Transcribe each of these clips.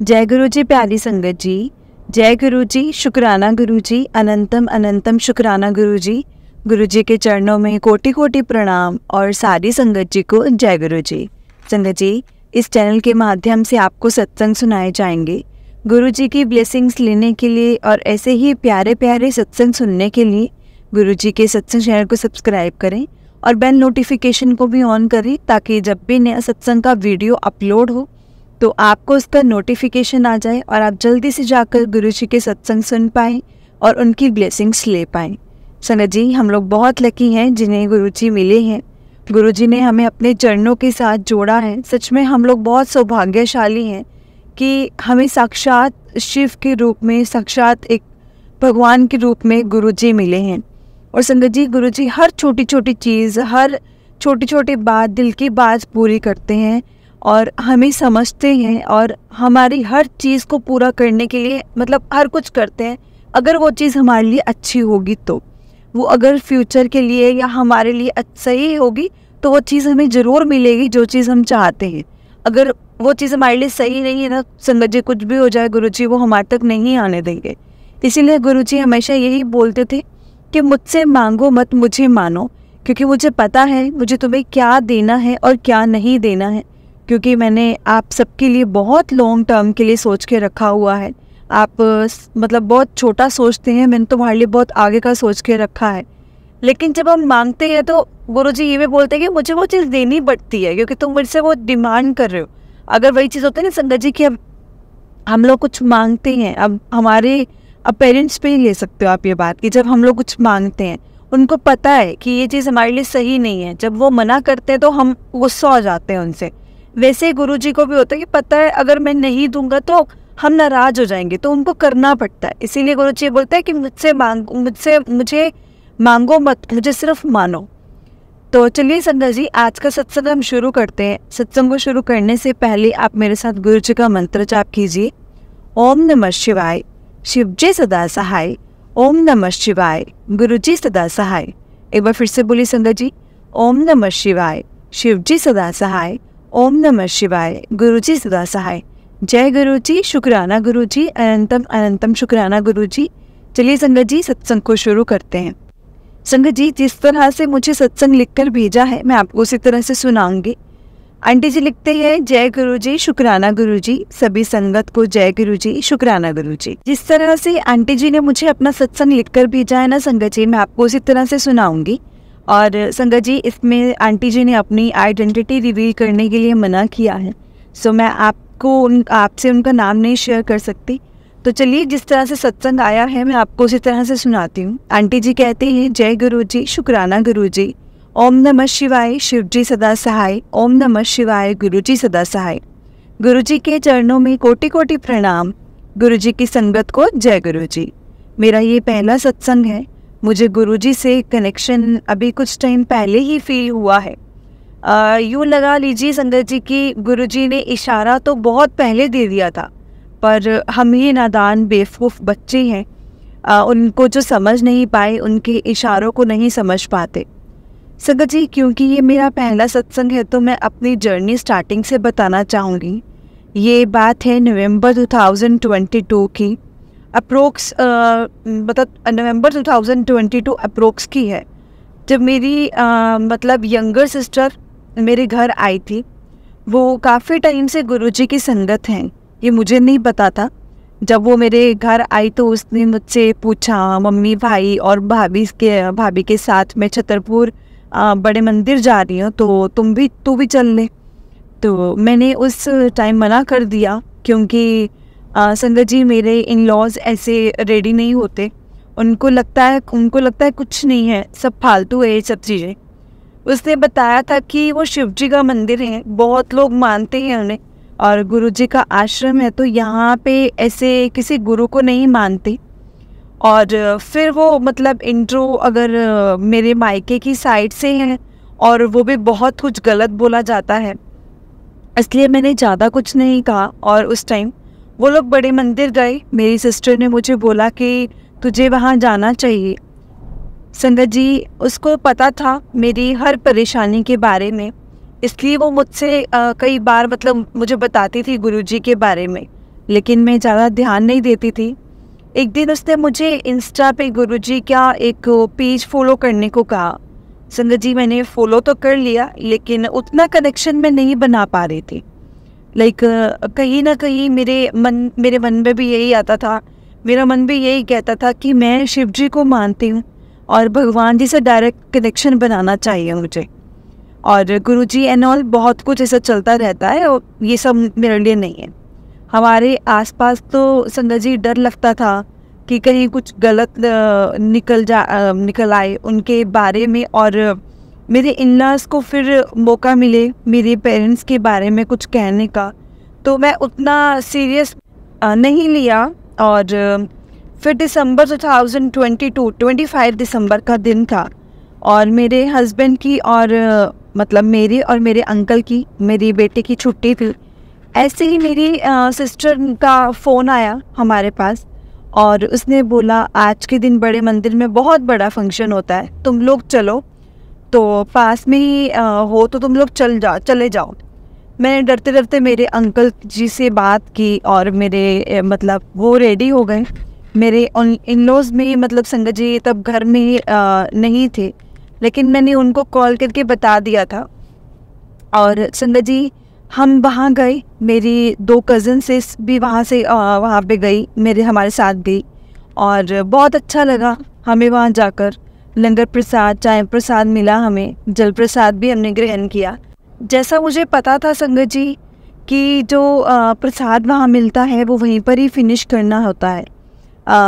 जय गुरु जी, प्यारी संगत जी। जय गुरु जी, शुक्राना गुरु जी, अनंतम अनंतम शुक्राना गुरु जी। गुरु जी के चरणों में कोटि कोटि प्रणाम और सारी संगत जी को जय गुरु जी। संगत जी, इस चैनल के माध्यम से आपको सत्संग सुनाए जाएंगे। गुरु जी की ब्लेसिंग्स लेने के लिए और ऐसे ही प्यारे प्यारे सत्संग सुनने के लिए गुरु जी के सत्संग चैनल को सब्सक्राइब करें और बेल नोटिफिकेशन को भी ऑन करें, ताकि जब भी नया सत्संग का वीडियो अपलोड हो तो आपको उसका नोटिफिकेशन आ जाए और आप जल्दी से जाकर गुरु जी के सत्संग सुन पाएँ और उनकी ब्लेसिंग्स ले पाएँ। संगत जी, हम लोग बहुत लकी हैं जिन्हें गुरु जी मिले हैं। गुरु जी ने हमें अपने चरणों के साथ जोड़ा है। सच में हम लोग बहुत सौभाग्यशाली हैं कि हमें साक्षात शिव के रूप में, साक्षात एक भगवान के रूप में गुरु जी मिले हैं। और संगत जी, गुरु जी हर छोटी छोटी चीज़, हर छोटी छोटी बात, दिल की बात पूरी करते हैं और हमें समझते हैं और हमारी हर चीज़ को पूरा करने के लिए मतलब हर कुछ करते हैं। अगर वो चीज़ हमारे लिए अच्छी होगी तो वो, अगर फ्यूचर के लिए या हमारे लिए सही होगी तो वो चीज़ हमें ज़रूर मिलेगी जो चीज़ हम चाहते हैं। अगर वो चीज़ हमारे लिए सही नहीं है ना संगत जी, कुछ भी हो जाए गुरु जी वो हमारे तक नहीं आने देंगे। इसीलिए गुरु जी हमेशा यही बोलते थे कि मुझसे मांगो मत, मुझे मानो, क्योंकि मुझे पता है मुझे तुम्हें क्या देना है और क्या नहीं देना है। क्योंकि मैंने आप सबके लिए बहुत लॉन्ग टर्म के लिए सोच के रखा हुआ है। आप मतलब बहुत छोटा सोचते हैं, मैंने तुम्हारे लिए बहुत आगे का सोच के रखा है। लेकिन जब हम मांगते हैं तो गुरु जी ये भी बोलते हैं कि मुझे वो चीज़ देनी पड़ती है, क्योंकि तुम मुझसे वो डिमांड कर रहे हो। अगर वही चीज़ होती है ना संगत जी कि अब हम लोग कुछ मांगते हैं, अब पेरेंट्स पे ही ले सकते हो आप ये बात कि जब हम लोग कुछ मांगते हैं उनको पता है कि ये चीज़ हमारे लिए सही नहीं है, जब वो मना करते हैं तो हम गुस्सा हो जाते हैं उनसे। वैसे ही गुरु जी को भी होता है कि पता है अगर मैं नहीं दूंगा तो हम नाराज हो जाएंगे, तो उनको करना पड़ता है। इसीलिए गुरु जी बोलते हैं कि मुझे मांगो मत, मुझे सिर्फ मानो। तो चलिए संगत जी, आज का सत्संग हम शुरू करते हैं। सत्संग को शुरू करने से पहले आप मेरे साथ गुरु जी का मंत्र जाप कीजिए। ओम नमः शिवाय, शिव जी सदा सहाय। ओम नमः शिवाय, गुरु जी सदा सहाय। एक बार फिर से बोलिए संगत जी, ओम नमः शिवाय, शिव जी सदा सहाय। ओम नमः शिवाय, गुरु जी सदा सहाय। जय गुरु जी, शुक्राना गुरु जी, अनंतम अनंतम शुक्राना गुरु जी। चलिए संगत जी, सत्संग को शुरू करते हैं। संगत जी, जिस तरह से मुझे सत्संग लिखकर भेजा है मैं आपको उसी तरह से सुनाऊंगी। आंटी जी लिखते हैं, जय गुरु जी, शुक्राना गुरु जी, सभी संगत को जय गुरु जी, शुक्राना गुरु जी। जिस तरह से आंटी जी ने मुझे अपना सत्संग लिखकर भेजा है ना संगत जी, मैं आपको उसी तरह से सुनाऊंगी। और संगत जी, इसमें आंटी जी ने अपनी आइडेंटिटी रिवील करने के लिए मना किया है, सो मैं आपसे उनका नाम नहीं शेयर कर सकती। तो चलिए, जिस तरह से सत्संग आया है मैं आपको उसी तरह से सुनाती हूँ। आंटी जी कहते हैं, जय गुरु जी, शुक्राना गुरु जी। ओम नमः शिवाय, शिव जी सदा सहाय। ओम नमः शिवाय, गुरु जी सदा सहाय। गुरु जी के चरणों में कोटि कोटि प्रणाम। गुरु जी की संगत को जय गुरु जी। मेरा ये पहला सत्संग है। मुझे गुरु जी से कनेक्शन अभी कुछ टाइम पहले ही फील हुआ है। यूँ लगा लीजिए संगत जी कि गुरु जी ने इशारा तो बहुत पहले दे दिया था, पर हम ही नादान बेवकूफ़ बच्चे हैं, उनको जो समझ नहीं पाए, उनके इशारों को नहीं समझ पाते। संगत जी, क्योंकि ये मेरा पहला सत्संग है तो मैं अपनी जर्नी स्टार्टिंग से बताना चाहूँगी। ये बात है नवंबर 2022 की, अप्रोक्स मतलब नवंबर 2022 अप्रोक्स की है, जब मेरी मतलब यंगर सिस्टर मेरे घर आई थी। वो काफ़ी टाइम से गुरुजी की संगत हैं, ये मुझे नहीं पता था। जब वो मेरे घर आई तो उसने मुझसे पूछा, मम्मी भाई और भाभी के साथ मैं छतरपुर बड़े मंदिर जा रही हूँ, तो तू भी चल ले। तो मैंने उस टाइम मना कर दिया, क्योंकि संगत जी मेरे इन लॉज ऐसे रेडी नहीं होते। उनको लगता है कुछ नहीं है, सब फालतू है ये सब चीज़ें। उसने बताया था कि वो शिव जी का मंदिर है, बहुत लोग मानते हैं उन्हें, और गुरु जी का आश्रम है, तो यहाँ पे ऐसे किसी गुरु को नहीं मानते। और फिर वो मतलब इंट्रो अगर मेरे मायके की साइड से है और वो भी बहुत कुछ गलत बोला जाता है, इसलिए मैंने ज़्यादा कुछ नहीं कहा। और उस टाइम वो लोग बड़े मंदिर गए। मेरी सिस्टर ने मुझे बोला कि तुझे वहाँ जाना चाहिए। संगत जी, उसको पता था मेरी हर परेशानी के बारे में, इसलिए वो मुझसे कई बार मतलब मुझे बताती थी गुरुजी के बारे में। लेकिन मैं ज़्यादा ध्यान नहीं देती थी। एक दिन उसने मुझे इंस्टा पे गुरुजी का एक पेज फॉलो करने को कहा। संगत जी, मैंने फॉलो तो कर लिया, लेकिन उतना कनेक्शन मैं नहीं बना पा रही थी। लाइक कहीं ना कहीं मेरे मन में भी यही आता था, मेरा मन भी यही कहता था कि मैं शिव जी को मानती हूँ और भगवान जी से डायरेक्ट कनेक्शन बनाना चाहिए मुझे, और गुरुजी एंड ऑल बहुत कुछ ऐसा चलता रहता है, और ये सब मेरे लिए नहीं है। हमारे आसपास तो संगत जी डर लगता था कि कहीं कुछ गलत निकल आए उनके बारे में, और मेरे इन-लॉज़ को फिर मौका मिले मेरे पेरेंट्स के बारे में कुछ कहने का, तो मैं उतना सीरियस नहीं लिया। और फिर दिसंबर 2022 25 दिसंबर का दिन था, और मेरे हस्बैंड की और मतलब मेरी और मेरे अंकल की, मेरी बेटे की छुट्टी थी। ऐसे ही मेरी सिस्टर का फ़ोन आया हमारे पास, और उसने बोला आज के दिन बड़े मंदिर में बहुत बड़ा फंक्शन होता है, तुम लोग चलो, तो पास में ही हो तो तुम लोग चले जाओ। मैंने डरते डरते मेरे अंकल जी से बात की, और मेरे मतलब वो रेडी हो गए। मेरे इन-लॉज़ में मतलब संगत जी तब घर में नहीं थे, लेकिन मैंने उनको कॉल करके बता दिया था। और संगत जी हम वहाँ गए, मेरी 2 कज़न्स भी वहाँ पे गई, हमारे साथ गई, और बहुत अच्छा लगा हमें वहाँ जाकर। लंगर प्रसाद, चाय प्रसाद मिला हमें, जल प्रसाद भी हमने ग्रहण किया। जैसा मुझे पता था संगत जी कि जो प्रसाद वहाँ मिलता है वो वहीं पर ही फिनिश करना होता है।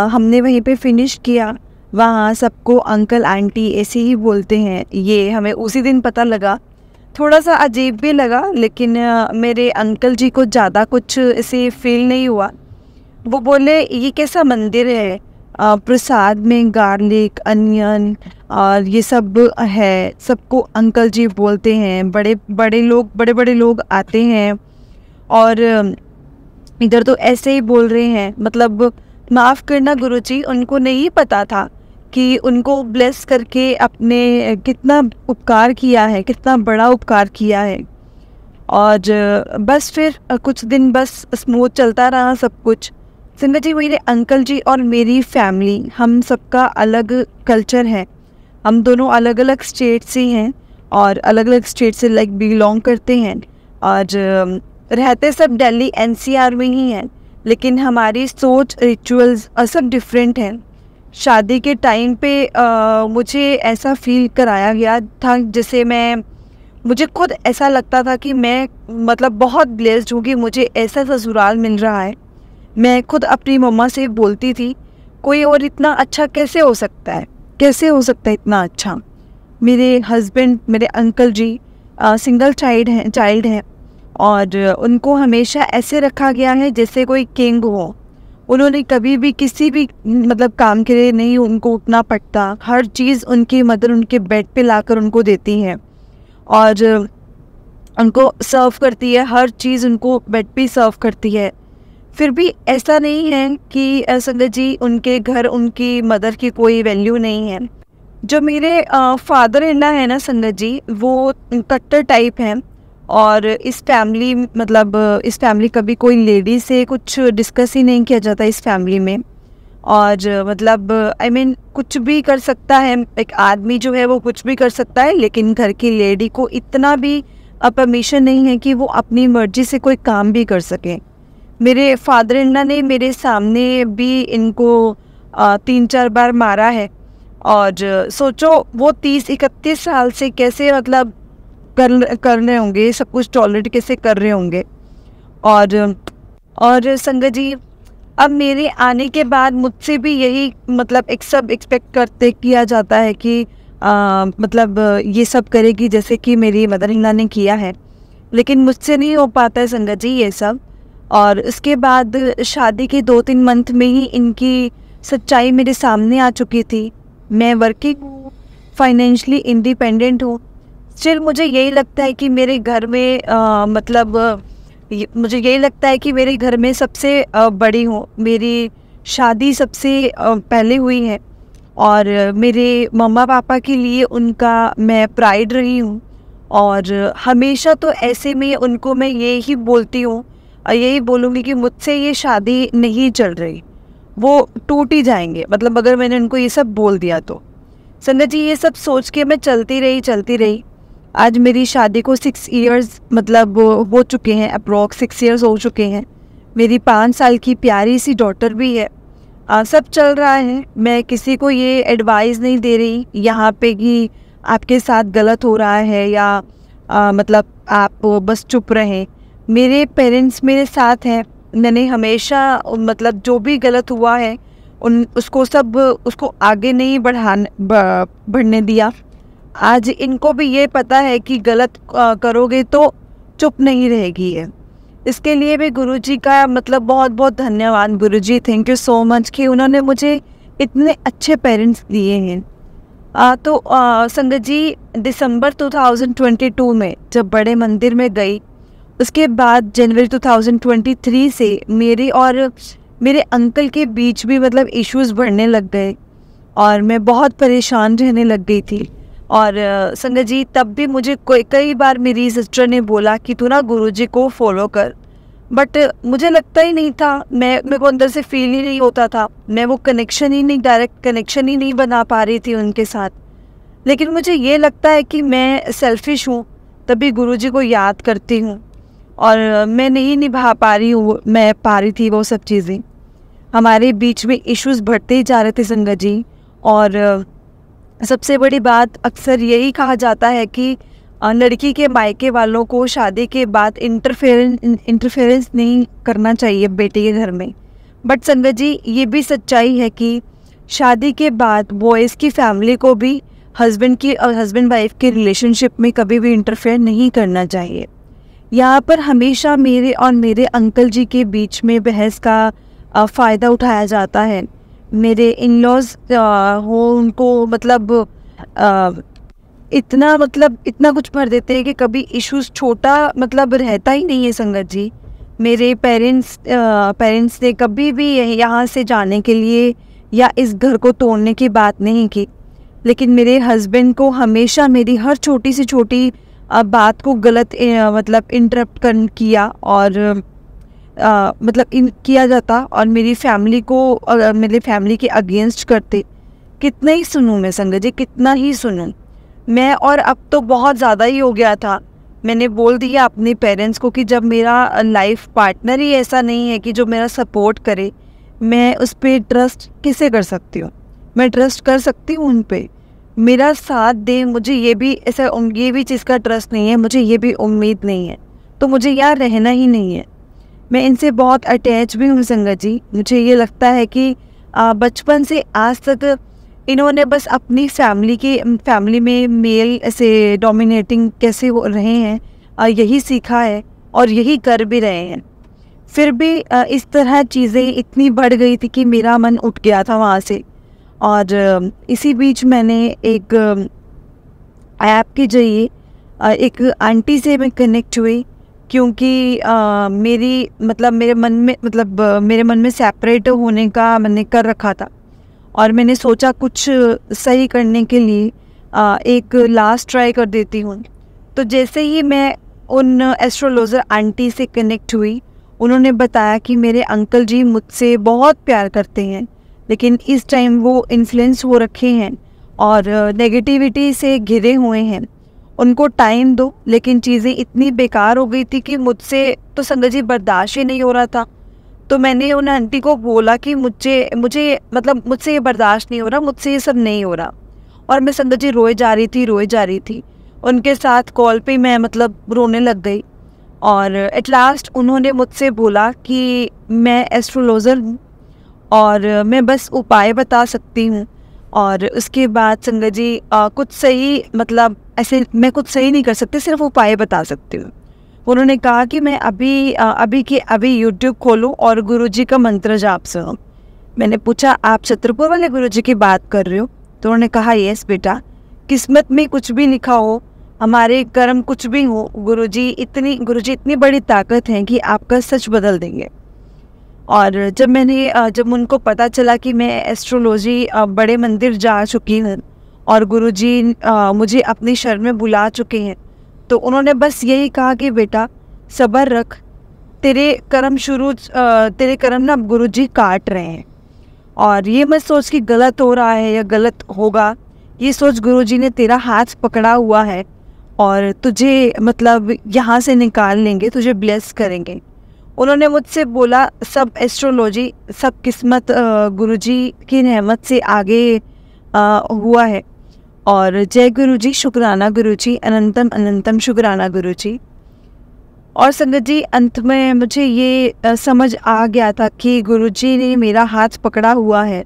हमने वहीं पे फिनिश किया। वहाँ सबको अंकल आंटी ऐसे ही बोलते हैं, ये हमें उसी दिन पता लगा। थोड़ा सा अजीब भी लगा, लेकिन मेरे अंकल जी को ज़्यादा कुछ ऐसे फील नहीं हुआ। वो बोले ये कैसा मंदिर है, प्रसाद में गार्लिक, अनियन और ये सब है। सबको अंकल जी बोलते हैं, बड़े बड़े लोग आते हैं, और इधर तो ऐसे ही बोल रहे हैं। मतलब माफ़ करना गुरुजी, उनको नहीं पता था कि उनको ब्लेस करके अपने कितना उपकार किया है, कितना बड़ा उपकार किया है। और बस फिर कुछ दिन बस स्मूथ चलता रहा सब कुछ। संगत जी मेरे अंकल जी और मेरी फैमिली, हम सबका अलग कल्चर है। हम दोनों अलग अलग स्टेट से हैं, और अलग अलग स्टेट से लाइक बिलोंग करते हैं, और रहते सब दिल्ली NCR में ही हैं, लेकिन हमारी सोच, रिचुअल्स सब डिफरेंट हैं। शादी के टाइम पे मुझे ऐसा फील कराया गया था जैसे मुझे खुद ऐसा लगता था कि मैं मतलब बहुत ब्लेस्ड हूँ कि मुझे ऐसा ससुराल मिल रहा है। मैं खुद अपनी मम्मा से बोलती थी, कोई और इतना अच्छा कैसे हो सकता है, कैसे हो सकता है इतना अच्छा। मेरे हस्बैंड, मेरे अंकल जी सिंगल चाइल्ड हैं, और उनको हमेशा ऐसे रखा गया है जैसे कोई किंग हो। उन्होंने कभी भी किसी भी मतलब काम के लिए नहीं उनको उठना पड़ता। हर चीज़ उनकी मदर उनके बेड पे लाकर उनको देती है, और उनको सर्व करती है, हर चीज़ उनको बेड पे सर्व करती है। फिर भी ऐसा नहीं है कि संगत जी उनके घर उनकी मदर की कोई वैल्यू नहीं है। जो मेरे फादर इन लॉ है ना संगत जी, वो कट्टर टाइप हैं, और इस फैमिली कभी कोई लेडी से कुछ डिस्कस ही नहीं किया जाता इस फैमिली में। और मतलब कुछ भी कर सकता है एक आदमी जो है, वो कुछ भी कर सकता है, लेकिन घर की लेडी को इतना भी परमिशन नहीं है कि वो अपनी मर्जी से कोई काम भी कर सके। मेरे फादर इन लॉ ने मेरे सामने भी इनको 3-4 बार मारा है, और सोचो वो 30-31 साल से कैसे मतलब कर रहे होंगे, सब कुछ टॉलरेट कैसे कर रहे होंगे। और संगत जी अब मेरे आने के बाद मुझसे भी यही मतलब एक्सपेक्ट किया जाता है कि मतलब ये सब करेगी जैसे कि मेरी मदर इन लॉ ने किया है, लेकिन मुझसे नहीं हो पाता है संगत जी ये सब। और उसके बाद शादी के 2-3 मंथ में ही इनकी सच्चाई मेरे सामने आ चुकी थी। मैं वर्किंग हूँ, फाइनेंशियली इंडिपेंडेंट हूँ, स्टिल मुझे यही लगता है कि मेरे घर में मुझे यही लगता है कि मेरे घर में सबसे बड़ी हूँ। मेरी शादी सबसे पहले हुई है, और मेरे मम्मा पापा के लिए उनका मैं प्राइड रही हूँ। और हमेशा तो ऐसे में उनको मैं ये ही बोलती हूँ, यही बोलूँगी कि मुझसे ये शादी नहीं चल रही, वो टूट ही जाएंगे, मतलब अगर मैंने उनको ये सब बोल दिया तो। संगत जी, ये सब सोच के मैं चलती रही। आज मेरी शादी को 6 इयर्स मतलब हो चुके हैं, अप्रॉक्स 6 इयर्स हो चुके हैं। मेरी 5 साल की प्यारी सी डॉटर भी है। सब चल रहा है। मैं किसी को ये एडवाइस नहीं दे रही यहाँ पे कि आपके साथ गलत हो रहा है या मतलब आप बस चुप रहें। मेरे पेरेंट्स मेरे साथ हैं। मैंने हमेशा मतलब जो भी गलत हुआ है उसको आगे नहीं बढ़ने दिया। आज इनको भी ये पता है कि गलत करोगे तो चुप नहीं रहेगी है। इसके लिए भी गुरुजी का मतलब बहुत बहुत धन्यवाद। गुरुजी, थैंक यू सो मच कि उन्होंने मुझे इतने अच्छे पेरेंट्स दिए हैं। तो संगत जी, दिसंबर 2022 में जब बड़े मंदिर में गई, उसके बाद जनवरी 2023 से मेरे और मेरे अंकल के बीच भी मतलब इश्यूज़ बढ़ने लग गए और मैं बहुत परेशान रहने लग गई थी। और संगत जी, तब भी मुझे कई बार मेरी सिस्टर ने बोला कि तू ना गुरुजी को फॉलो कर, बट मुझे लगता ही नहीं था। मेरे को अंदर से फील ही नहीं होता था। मैं वो डायरेक्ट कनेक्शन ही नहीं बना पा रही थी उनके साथ। लेकिन मुझे ये लगता है कि मैं सेल्फिश हूँ, तभी गुरुजी को याद करती हूँ और मैं नहीं निभा पा रही थी वो सब चीज़ें। हमारे बीच में इश्यूज़ बढ़ते ही जा रहे थे संगत जी। और सबसे बड़ी बात, अक्सर यही कहा जाता है कि लड़की के मायके वालों को शादी के बाद इंटरफेरेंस नहीं करना चाहिए बेटे के घर में। बट संगत जी, ये भी सच्चाई है कि शादी के बाद बॉयज़ की फैमिली को भी हस्बैंड वाइफ के रिलेशनशिप में कभी भी इंटरफेयर नहीं करना चाहिए। यहाँ पर हमेशा मेरे और मेरे अंकल जी के बीच में बहस का फ़ायदा उठाया जाता है। मेरे इन-लॉज़ हो उनको मतलब इतना कुछ भर देते हैं कि कभी इश्यूज़ छोटा मतलब रहता ही नहीं है संगत जी। मेरे पेरेंट्स ने कभी भी यहाँ से जाने के लिए या इस घर को तोड़ने की बात नहीं की। लेकिन मेरे हस्बैंड को हमेशा मेरी हर छोटी से छोटी बात को गलत मतलब इंटरप्ट किया और किया जाता और मेरी फैमिली के अगेंस्ट करते। कितना ही सुनूं मैं संगत जी, कितना ही सुनूं मैं। और अब तो बहुत ज़्यादा ही हो गया था। मैंने बोल दिया अपने पेरेंट्स को कि जब मेरा लाइफ पार्टनर ही ऐसा नहीं है कि जो मेरा सपोर्ट करे, मैं उस पर ट्रस्ट किसे कर सकती हूँ। मैं ट्रस्ट कर सकती हूँ उन पे, मेरा साथ दे। मुझे ये भी चीज़ का ट्रस्ट नहीं है, मुझे ये भी उम्मीद नहीं है, तो मुझे यहाँ रहना ही नहीं है। मैं इनसे बहुत अटैच भी हूँ संगत जी। मुझे ये लगता है कि बचपन से आज तक इन्होंने बस अपनी फैमिली में मेल ऐसे डोमिनेटिंग कैसे हो रहे हैं यही सीखा है और यही कर भी रहे हैं। फिर भी इस तरह चीज़ें इतनी बढ़ गई थी कि मेरा मन उठ गया था वहाँ से। और इसी बीच मैंने एक ऐप के जरिए एक आंटी से मैं कनेक्ट हुई, क्योंकि मेरे मन में सेपरेट होने का मैंने कर रखा था और मैंने सोचा कुछ सही करने के लिए एक लास्ट ट्राई कर देती हूँ। तो जैसे ही मैं उन एस्ट्रोलॉजर आंटी से कनेक्ट हुई, उन्होंने बताया कि मेरे अंकल जी मुझसे बहुत प्यार करते हैं, लेकिन इस टाइम वो इन्फ्लुएंस हो रखे हैं और नेगेटिविटी से घिरे हुए हैं। उनको टाइम दो। लेकिन चीज़ें इतनी बेकार हो गई थी कि मुझसे तो संगत जी बर्दाश्त ही नहीं हो रहा था। तो मैंने उन आंटी को बोला कि मुझसे ये बर्दाश्त नहीं हो रहा, मुझसे ये सब नहीं हो रहा। और मैं संगत जी रोए जा रही थी। उनके साथ कॉल पे मैं रोने लग गई। और एट लास्ट उन्होंने मुझसे बोला कि मैं एस्ट्रोलॉजर हूँ और मैं बस उपाय बता सकती हूँ। और उसके बाद संगत जी कुछ सही ऐसे मैं कुछ सही नहीं कर सकती, सिर्फ उपाय बता सकती हूँ। उन्होंने कहा कि मैं अभी यूट्यूब खोलूँ और गुरुजी का मंत्र जाप सुनूँ। मैंने पूछा, आप छतरपुर वाले गुरुजी की बात कर रहे हो? तो उन्होंने कहा, यस बेटा, किस्मत में कुछ भी लिखा हो, हमारे कर्म कुछ भी हो, गुरुजी इतनी बड़ी ताकत है कि आपका सच बदल देंगे। और जब उनको पता चला कि मैं एस्ट्रोलॉजी बड़े मंदिर जा चुकी हूँ और गुरुजी मुझे अपनी शरण में बुला चुके हैं, तो उन्होंने बस यही कहा कि बेटा सब्र रख, तेरे कर्म ना गुरुजी काट रहे हैं, और ये मत सोच कि गलत हो रहा है या गलत होगा। ये सोच गुरुजी ने तेरा हाथ पकड़ा हुआ है और तुझे मतलब यहाँ से निकाल लेंगे, तुझे ब्लेस करेंगे। उन्होंने मुझसे बोला सब एस्ट्रोलॉजी, सब किस्मत गुरुजी की रहमत से आगे हुआ है। और जय गुरुजी, शुक्राना गुरुजी, अनंतम अनंतम शुक्राना गुरुजी। और संगत जी, अंत में मुझे ये समझ आ गया था कि गुरुजी ने मेरा हाथ पकड़ा हुआ है।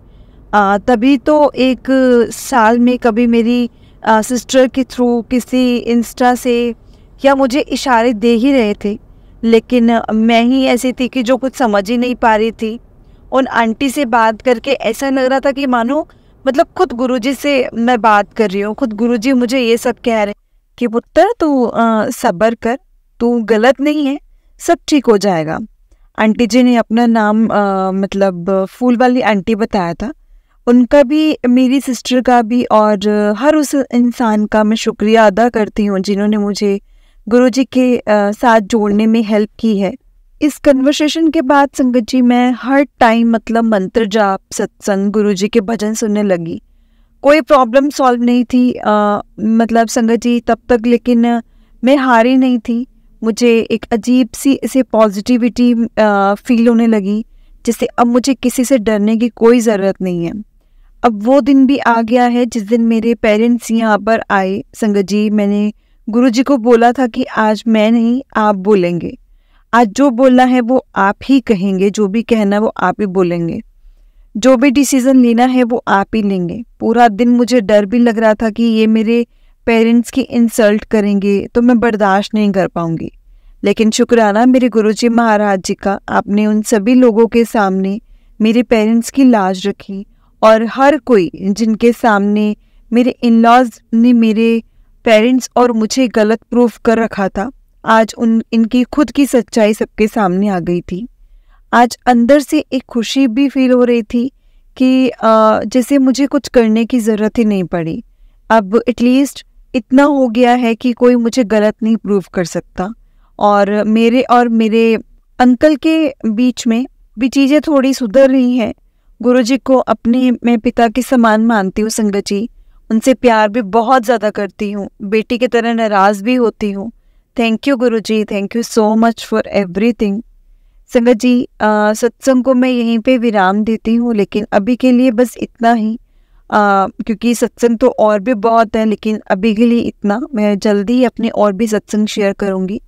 तभी तो एक साल में कभी मेरी सिस्टर के थ्रू किसी इंस्टा से या मुझे इशारे दे ही रहे थे, लेकिन मैं ही ऐसी थी कि जो कुछ समझ ही नहीं पा रही थी। उन आंटी से बात करके ऐसा लग रहा था कि मानो मतलब खुद गुरुजी से मैं बात कर रही हूँ। खुद गुरुजी मुझे ये सब कह रहे कि पुत्र तू सब्र कर, तू गलत नहीं है, सब ठीक हो जाएगा। आंटी जी ने अपना नाम मतलब फूल वाली आंटी बताया था। उनका भी, मेरी सिस्टर का भी और हर उस इंसान का मैं शुक्रिया अदा करती हूँ जिन्होंने मुझे गुरुजी के साथ जोड़ने में हेल्प की है। इस कन्वर्सेशन के बाद संगत जी मैं हर टाइम मतलब मंत्र जाप, सत्संग, गुरुजी के भजन सुनने लगी। कोई प्रॉब्लम सॉल्व नहीं थी मतलब संगत जी तब तक, लेकिन मैं हारी नहीं थी। मुझे एक अजीब सी इसे पॉजिटिविटी फील होने लगी, जिससे अब मुझे किसी से डरने की कोई ज़रूरत नहीं है। अब वो दिन भी आ गया है जिस दिन मेरे पेरेंट्स यहाँ पर आए। संगत जी, मैंने गुरुजी को बोला था कि आज मैं नहीं, आप बोलेंगे। आज जो बोलना है वो आप ही कहेंगे, जो भी कहना है वो आप ही बोलेंगे, जो भी डिसीज़न लेना है वो आप ही लेंगे। पूरा दिन मुझे डर भी लग रहा था कि ये मेरे पेरेंट्स की इंसल्ट करेंगे तो मैं बर्दाश्त नहीं कर पाऊंगी। लेकिन शुक्राना मेरे गुरुजी महाराज जी का, आपने उन सभी लोगों के सामने मेरे पेरेंट्स की लाज रखी। और हर कोई जिनके सामने मेरे इन-लॉज ने मेरे पेरेंट्स और मुझे गलत प्रूफ कर रखा था, आज इनकी खुद की सच्चाई सबके सामने आ गई थी। आज अंदर से एक खुशी भी फील हो रही थी कि जैसे मुझे कुछ करने की ज़रूरत ही नहीं पड़ी। अब एटलीस्ट इतना हो गया है कि कोई मुझे गलत नहीं प्रूफ कर सकता। और मेरे अंकल के बीच में भी चीज़ें थोड़ी सुधर रही हैं। गुरुजी को अपने मैं पिता के समान मानती हूँ संगत जी, उनसे प्यार भी बहुत ज़्यादा करती हूँ, बेटी की तरह नाराज़ भी होती हूँ। Thank you Guruji, thank you so much for everything. संगत जी, सत्संग को मैं यहीं पे विराम देती हूँ, लेकिन अभी के लिए बस इतना ही, क्योंकि सत्संग तो और भी बहुत है, लेकिन अभी के लिए इतना। मैं जल्दी ही अपने और भी सत्संग शेयर करूँगी।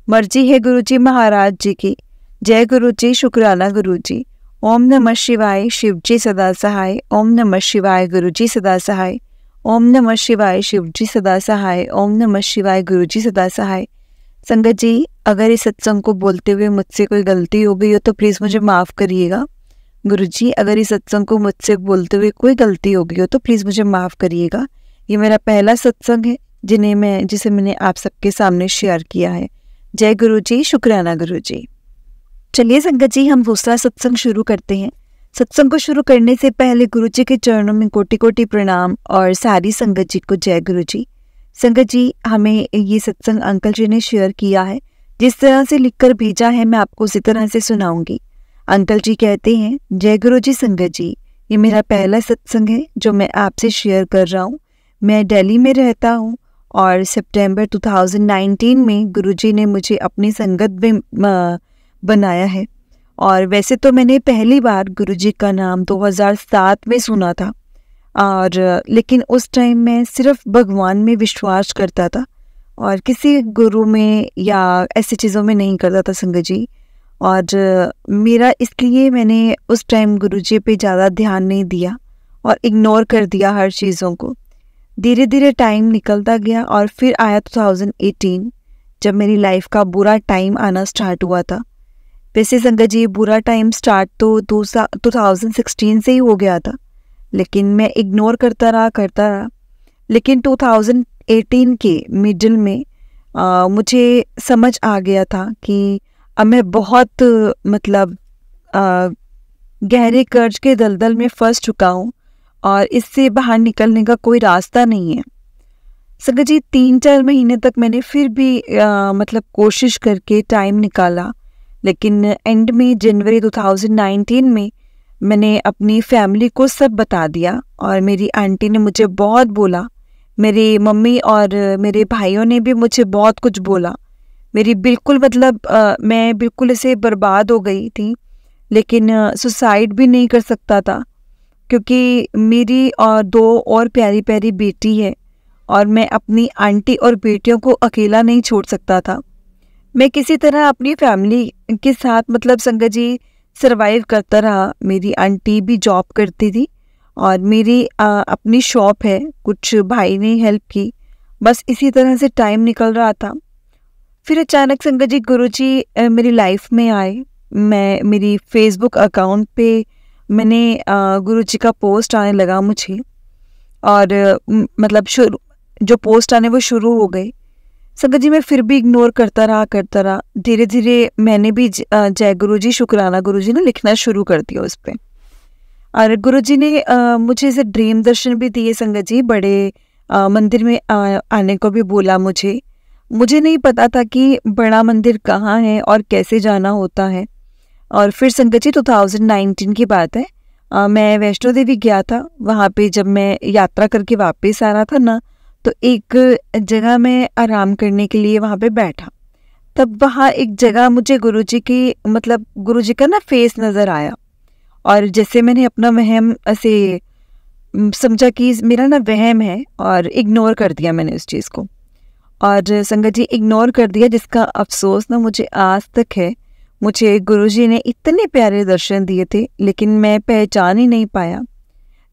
मर्जी है गुरुजी महाराज जी की। जय गुरुजी, शुक्राना गुरुजी। ओम नमः शिवाय, शिवजी सदा सहाय। ओम नमः शिवाय, गुरुजी सदा सहाय। ओम नमः शिवाय, शिवजी सदा सहाय। ओम नमः शिवाय, गुरुजी सदा सहाय। संगत जी, अगर इस सत्संग को बोलते हुए मुझसे कोई गलती हो गई हो तो प्लीज़ मुझे माफ़ करिएगा। गुरुजी, अगर इस सत्संग को मुझसे बोलते हुए कोई गलती हो गई हो तो प्लीज़ मुझे माफ़ करिएगा। ये मेरा पहला सत्संग है जिसे मैंने आप सबके सामने शेयर किया है। जय गुरुजी, शुक्राना गुरुजी। चलिए संगत जी, हम दूसरा सत्संग शुरू करते हैं। सत्संग को शुरू करने से पहले गुरुजी के चरणों में कोटि कोटि प्रणाम और सारी संगत जी को जय गुरुजी। संगत जी, हमें ये सत्संग अंकल जी ने शेयर किया है। जिस तरह से लिखकर भेजा है मैं आपको उसी तरह से सुनाऊंगी। अंकल जी कहते हैं, जय गुरुजी संगत जी, ये मेरा पहला सत्संग है जो मैं आपसे शेयर कर रहा हूँ। मैं दिल्ली में रहता हूँ और सितंबर 2019 में गुरुजी ने मुझे अपनी संगत में बनाया है। और वैसे तो मैंने पहली बार गुरुजी का नाम 2007 में सुना था, और लेकिन उस टाइम मैं सिर्फ भगवान में विश्वास करता था और किसी गुरु में या ऐसी चीज़ों में नहीं करता था संगत जी। और मेरा इसलिए मैंने उस टाइम गुरुजी पे ज़्यादा ध्यान नहीं दिया और इग्नोर कर दिया हर चीज़ों को। धीरे धीरे टाइम निकलता गया और फिर आया 2018, जब मेरी लाइफ का बुरा टाइम आना स्टार्ट हुआ था। वैसे संगत जी, बुरा टाइम स्टार्ट तो 2016 से ही हो गया था, लेकिन मैं इग्नोर करता रहा। लेकिन 2018 के मिडिल में मुझे समझ आ गया था कि अब मैं बहुत मतलब गहरे कर्ज के दलदल में फंस चुका हूँ और इससे बाहर निकलने का कोई रास्ता नहीं है। संगत जी, 3-4 महीने तक मैंने फिर भी मतलब कोशिश करके टाइम निकाला, लेकिन एंड में जनवरी 2019 में मैंने अपनी फैमिली को सब बता दिया और मेरी आंटी ने मुझे बहुत बोला, मेरी मम्मी और मेरे भाइयों ने भी मुझे बहुत कुछ बोला। मेरी बिल्कुल मैं बिल्कुल ऐसे बर्बाद हो गई थी, लेकिन सुसाइड भी नहीं कर सकता था क्योंकि मेरी और 2 और प्यारी प्यारी बेटी है और मैं अपनी आंटी और बेटियों को अकेला नहीं छोड़ सकता था। मैं किसी तरह अपनी फैमिली के साथ संगत जी सरवाइव करता रहा। मेरी आंटी भी जॉब करती थी और मेरी अपनी शॉप है, कुछ भाई ने हेल्प की, बस इसी तरह से टाइम निकल रहा था। फिर अचानक संगत जी गुरुजी मेरी लाइफ में आए। मेरी फेसबुक अकाउंट पे मैंने गुरुजी का पोस्ट आने लगा मुझे, और जो पोस्ट आने वो शुरू हो गए। संगत जी मैं फिर भी इग्नोर करता रहा। धीरे धीरे मैंने भी जय गुरुजी शुक्राना गुरुजी ने लिखना शुरू कर दिया उस पर। और गुरुजी ने मुझे ऐसे ड्रीम दर्शन भी दिए संगत जी, बड़े मंदिर में आने को भी बोला मुझे नहीं पता था कि बड़ा मंदिर कहाँ है और कैसे जाना होता है। और फिर संगत जी 2019 की बात है, मैं वैष्णो देवी गया था। वहाँ पे जब मैं यात्रा करके वापस आ रहा था ना, तो एक जगह मैं आराम करने के लिए वहाँ पे बैठा। तब वहाँ एक जगह मुझे गुरुजी का ना फेस नज़र आया, और जैसे मैंने अपना वहम ऐसे समझा कि मेरा ना वहम है, और इग्नोर कर दिया मैंने उस चीज़ को। और संगत जी इग्नोर कर दिया, जिसका अफसोस ना मुझे आज तक है। मुझे गुरुजी ने इतने प्यारे दर्शन दिए थे, लेकिन मैं पहचान ही नहीं पाया।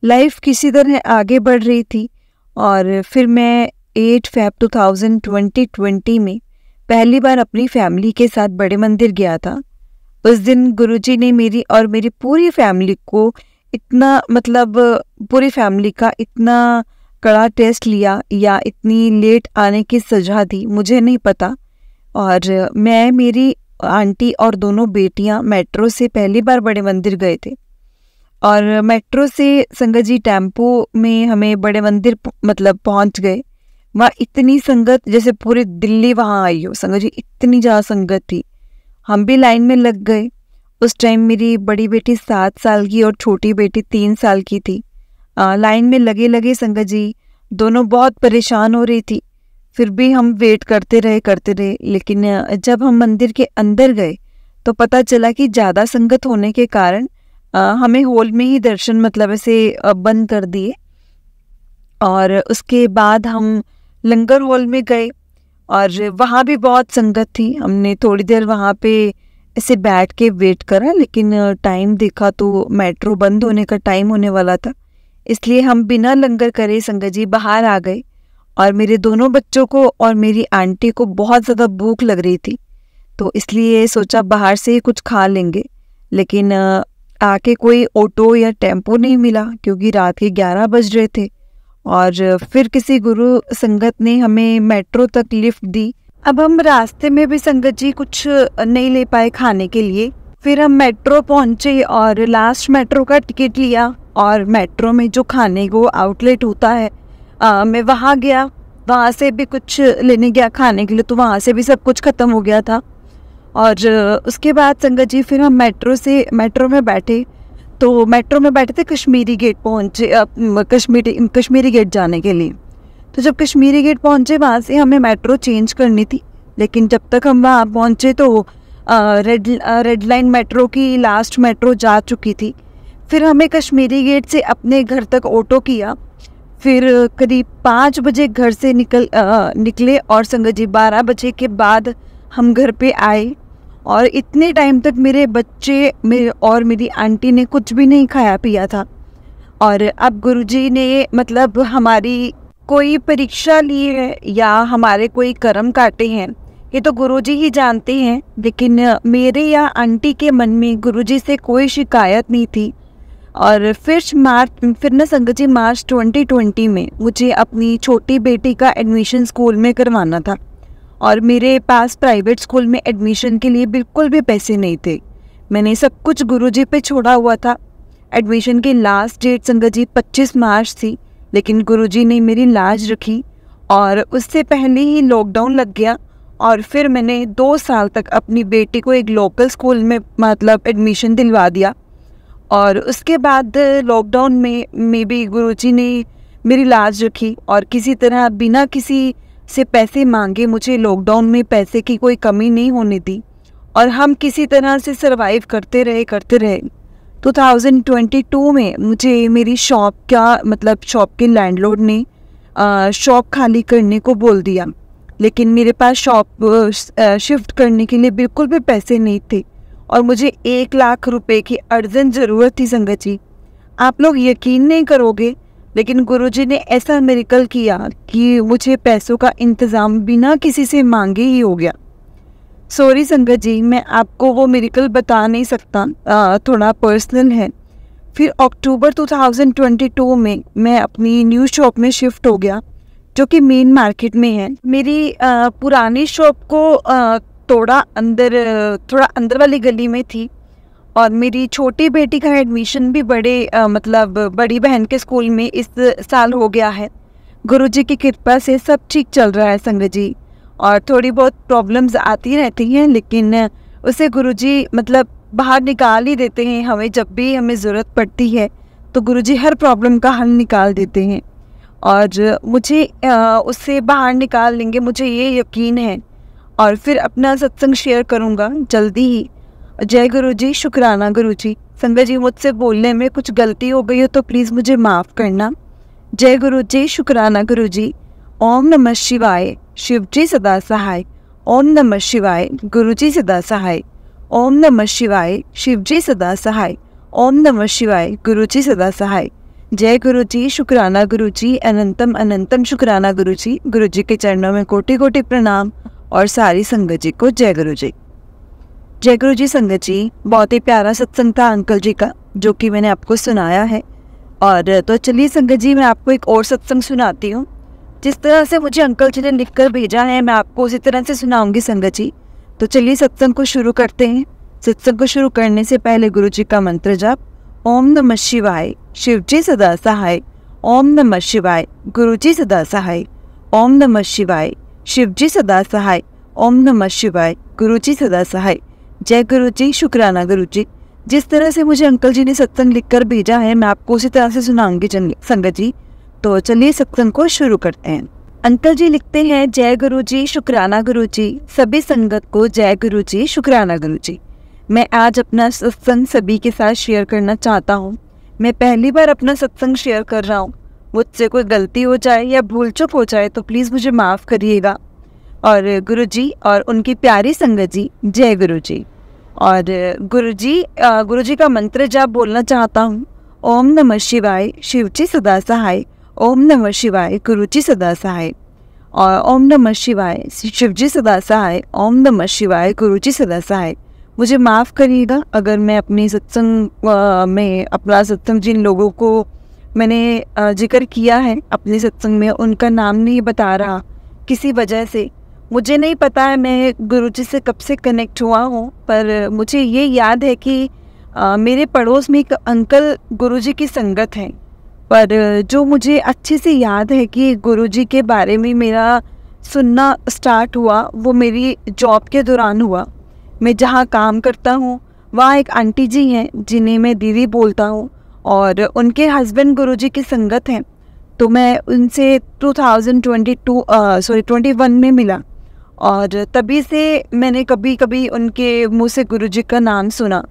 लाइफ किसी तरह आगे बढ़ रही थी, और फिर मैं 8 फ़रवरी 2020 में पहली बार अपनी फैमिली के साथ बड़े मंदिर गया था। उस दिन गुरुजी ने मेरी और मेरी पूरी फैमिली को पूरी फैमिली का इतना कड़ा टेस्ट लिया या इतनी लेट आने की सजा दी, मुझे नहीं पता। और मैं, मेरी आंटी और दोनों बेटियां मेट्रो से पहली बार बड़े मंदिर गए थे, और मेट्रो से संगत जी टेम्पो में हमें बड़े मंदिर पहुंच गए। वहाँ इतनी संगत, जैसे पूरी दिल्ली वहाँ आई हो संगत जी, इतनी ज़्यादा संगत थी। हम भी लाइन में लग गए। उस टाइम मेरी बड़ी बेटी 7 साल की और छोटी बेटी 3 साल की थी। लाइन में लगे संगत जी दोनों बहुत परेशान हो रही थी। फिर भी हम वेट करते रहे, लेकिन जब हम मंदिर के अंदर गए तो पता चला कि ज़्यादा संगत होने के कारण हमें हॉल में ही दर्शन ऐसे बंद कर दिए। और उसके बाद हम लंगर हॉल में गए, और वहाँ भी बहुत संगत थी। हमने थोड़ी देर वहाँ पे ऐसे बैठ के वेट करा, लेकिन टाइम देखा तो मेट्रो बंद होने का टाइम होने वाला था, इसलिए हम बिना लंगर करे संगत जी बाहर आ गए। और मेरे दोनों बच्चों को और मेरी आंटी को बहुत ज़्यादा भूख लग रही थी, तो इसलिए सोचा बाहर से ही कुछ खा लेंगे। लेकिन आके कोई ऑटो या टेम्पो नहीं मिला, क्योंकि रात के 11 बज रहे थे। और फिर किसी गुरु संगत ने हमें मेट्रो तक लिफ्ट दी। अब हम रास्ते में भी संगत जी कुछ नहीं ले पाए खाने के लिए। फिर हम मेट्रो पहुंचे और लास्ट मेट्रो का टिकट लिया, और मेट्रो में जो खाने को आउटलेट होता है, मैं वहाँ गया। वहाँ से भी कुछ लेने गया खाने के लिए, तो वहाँ से भी सब कुछ ख़त्म हो गया था। और उसके बाद संगत जी फिर हम मेट्रो में बैठे, तो मेट्रो में बैठे थे, कश्मीरी गेट पहुँचे, कश्मीरी गेट जाने के लिए। तो जब कश्मीरी गेट पहुँचे, वहाँ से हमें मेट्रो चेंज करनी थी, लेकिन जब तक हम वहाँ पहुँचे तो रेड लाइन मेट्रो की लास्ट मेट्रो जा चुकी थी। फिर हमें कश्मीरी गेट से अपने घर तक ऑटो किया। फिर करीब 5 बजे घर से निकले, और संगत जी 12 बजे के बाद हम घर पे आए। और इतने टाइम तक मेरे बच्चे और मेरी आंटी ने कुछ भी नहीं खाया पिया था। और अब गुरुजी ने हमारी कोई परीक्षा ली है या हमारे कोई कर्म काटे हैं, ये तो गुरुजी ही जानते हैं। लेकिन मेरे या आंटी के मन में गुरुजी से कोई शिकायत नहीं थी। और फिर ना संगत जी मार्च 2020 में मुझे अपनी छोटी बेटी का एडमिशन स्कूल में करवाना था, और मेरे पास प्राइवेट स्कूल में एडमिशन के लिए बिल्कुल भी पैसे नहीं थे। मैंने सब कुछ गुरुजी पे छोड़ा हुआ था। एडमिशन की लास्ट डेट संगत जी 25 मार्च थी, लेकिन गुरुजी ने मेरी लाज रखी, और उससे पहले ही लॉकडाउन लग गया और फिर मैंने 2 साल तक अपनी बेटी को एक लोकल स्कूल में मतलब एडमिशन दिलवा दिया। और उसके बाद लॉकडाउन में भी गुरुजी ने मेरी लाज रखी और किसी तरह बिना किसी से पैसे मांगे मुझे लॉकडाउन में पैसे की कोई कमी नहीं होने दी और हम किसी तरह से सरवाइव करते रहे। 2022 में मुझे मेरी शॉप के लैंडलॉर्ड ने शॉप खाली करने को बोल दिया, लेकिन मेरे पास शॉप शिफ्ट करने के लिए बिल्कुल भी पैसे नहीं थे और मुझे 1 लाख रुपए की अर्जेंट ज़रूरत थी। संगत जी, आप लोग यकीन नहीं करोगे, लेकिन गुरुजी ने ऐसा मिरेकल किया कि मुझे पैसों का इंतज़ाम बिना किसी से मांगे ही हो गया। सॉरी संगत जी, मैं आपको वो मिरेकल बता नहीं सकता, थोड़ा पर्सनल है। फिर अक्टूबर 2022 में मैं अपनी न्यू शॉप में शिफ्ट हो गया, जो कि मेन मार्केट में है। मेरी पुरानी शॉप को थोड़ा अंदर वाली गली में थी और मेरी छोटी बेटी का एडमिशन भी बड़ी बहन के स्कूल में इस साल हो गया है। गुरुजी की कृपा से सब ठीक चल रहा है संगत जी, और थोड़ी बहुत प्रॉब्लम्स आती रहती हैं, लेकिन उसे गुरुजी बाहर निकाल ही देते हैं। हमें जब भी हमें ज़रूरत पड़ती है तो गुरुजी हर प्रॉब्लम का हल निकाल देते हैं और मुझे उससे बाहर निकाल लेंगे, मुझे ये यकीन है। और फिर अपना सत्संग शेयर करूँगा जल्दी ही। जय गुरुजी, शुक्राना गुरुजी। संगत जी, मुझसे बोलने में कुछ गलती हो गई हो तो प्लीज़ मुझे माफ़ करना। जय गुरुजी, शुक्राना गुरुजी। ओम नमः शिवाय, शिवजी सदा सहाय। ओम नमः शिवाय, गुरुजी सदा सहाय। ओम नमः शिवाय, शिवजी सदा सहाय। ओम नमः शिवाय, गुरुजी सदा सहाय। जय गुरुजी, शुक्राना गुरुजी। अनंतम अनंतम शुक्राना गुरुजी। गुरुजी के चरणों में कोटि कोटि प्रणाम और सारी संगत जी को जय गुरुजी। जय गुरुजी संगत जी, बहुत ही प्यारा सत्संग था अंकल जी का, जो कि मैंने आपको सुनाया है। और तो चलिए संगत जी, मैं आपको एक और सत्संग सुनाती हूँ। जिस तरह से मुझे अंकल जी ने लिख कर भेजा है, मैं आपको उसी तरह से सुनाऊंगी संगत जी। तो चलिए सत्संग को शुरू करते हैं। सत्संग को शुरू करने से पहले गुरुजी का मंत्र जाप। ओम नमः शिवाय, शिवजी सदा सहाय। ओम नमः शिवाय, गुरुजी सदा सहाय। ओम नमः शिवाय, शिवजी सदा सहाय। ओम नमः शिवाय, गुरुजी सदा सहाय। जय गुरुजी, शुक्राना गुरुजी। जिस तरह से मुझे अंकल जी ने सत्संग लिखकर भेजा है, मैं आपको उसी तरह से सुनाऊंगी संगत जी। तो चलिए सत्संग को शुरू करते हैं। अंकल जी लिखते हैं, जय गुरुजी, शुक्राना गुरुजी। सभी संगत को जय गुरुजी, शुक्राना गुरुजी। मैं आज अपना सत्संग सभी के साथ शेयर करना चाहता हूँ। मैं पहली बार अपना सत्संग शेयर कर रहा हूँ। मुझसे कोई गलती हो जाए या भूल चूक हो जाए तो प्लीज़ मुझे माफ़ करिएगा। और गुरुजी और उनकी प्यारी संगत जी, जय गुरुजी। और गुरुजी का मंत्र जाप बोलना चाहता हूँ। ओम नमः शिवाय, शिवजी सदा सहाय। ओम नमः शिवाय, गुरुजी सदा सहाय। और ओम नमः शिवाय, शिवजी सदा सहाय। ओम नमः शिवाय, गुरुजी सदा सहाय। मुझे माफ़ करिएगा अगर मैं अपनी सत्संग में अपना सत्संग जिन लोगों को मैंने जिक्र किया है अपने सत्संग में, उनका नाम नहीं बता रहा किसी वजह से। मुझे नहीं पता है मैं गुरुजी से कब से कनेक्ट हुआ हूँ, पर मुझे ये याद है कि मेरे पड़ोस में एक अंकल गुरुजी की संगत हैं। पर जो मुझे अच्छे से याद है कि गुरुजी के बारे में मेरा सुनना स्टार्ट हुआ, वो मेरी जॉब के दौरान हुआ। मैं जहाँ काम करता हूँ वहाँ एक आंटी जी हैं जिन्हें मैं दीदी बोलता हूँ, और उनके हस्बैंड गुरुजी की संगत हैं। तो मैं उनसे 2021 में मिला और तभी से मैंने कभी कभी उनके मुंह से गुरुजी का नाम सुना,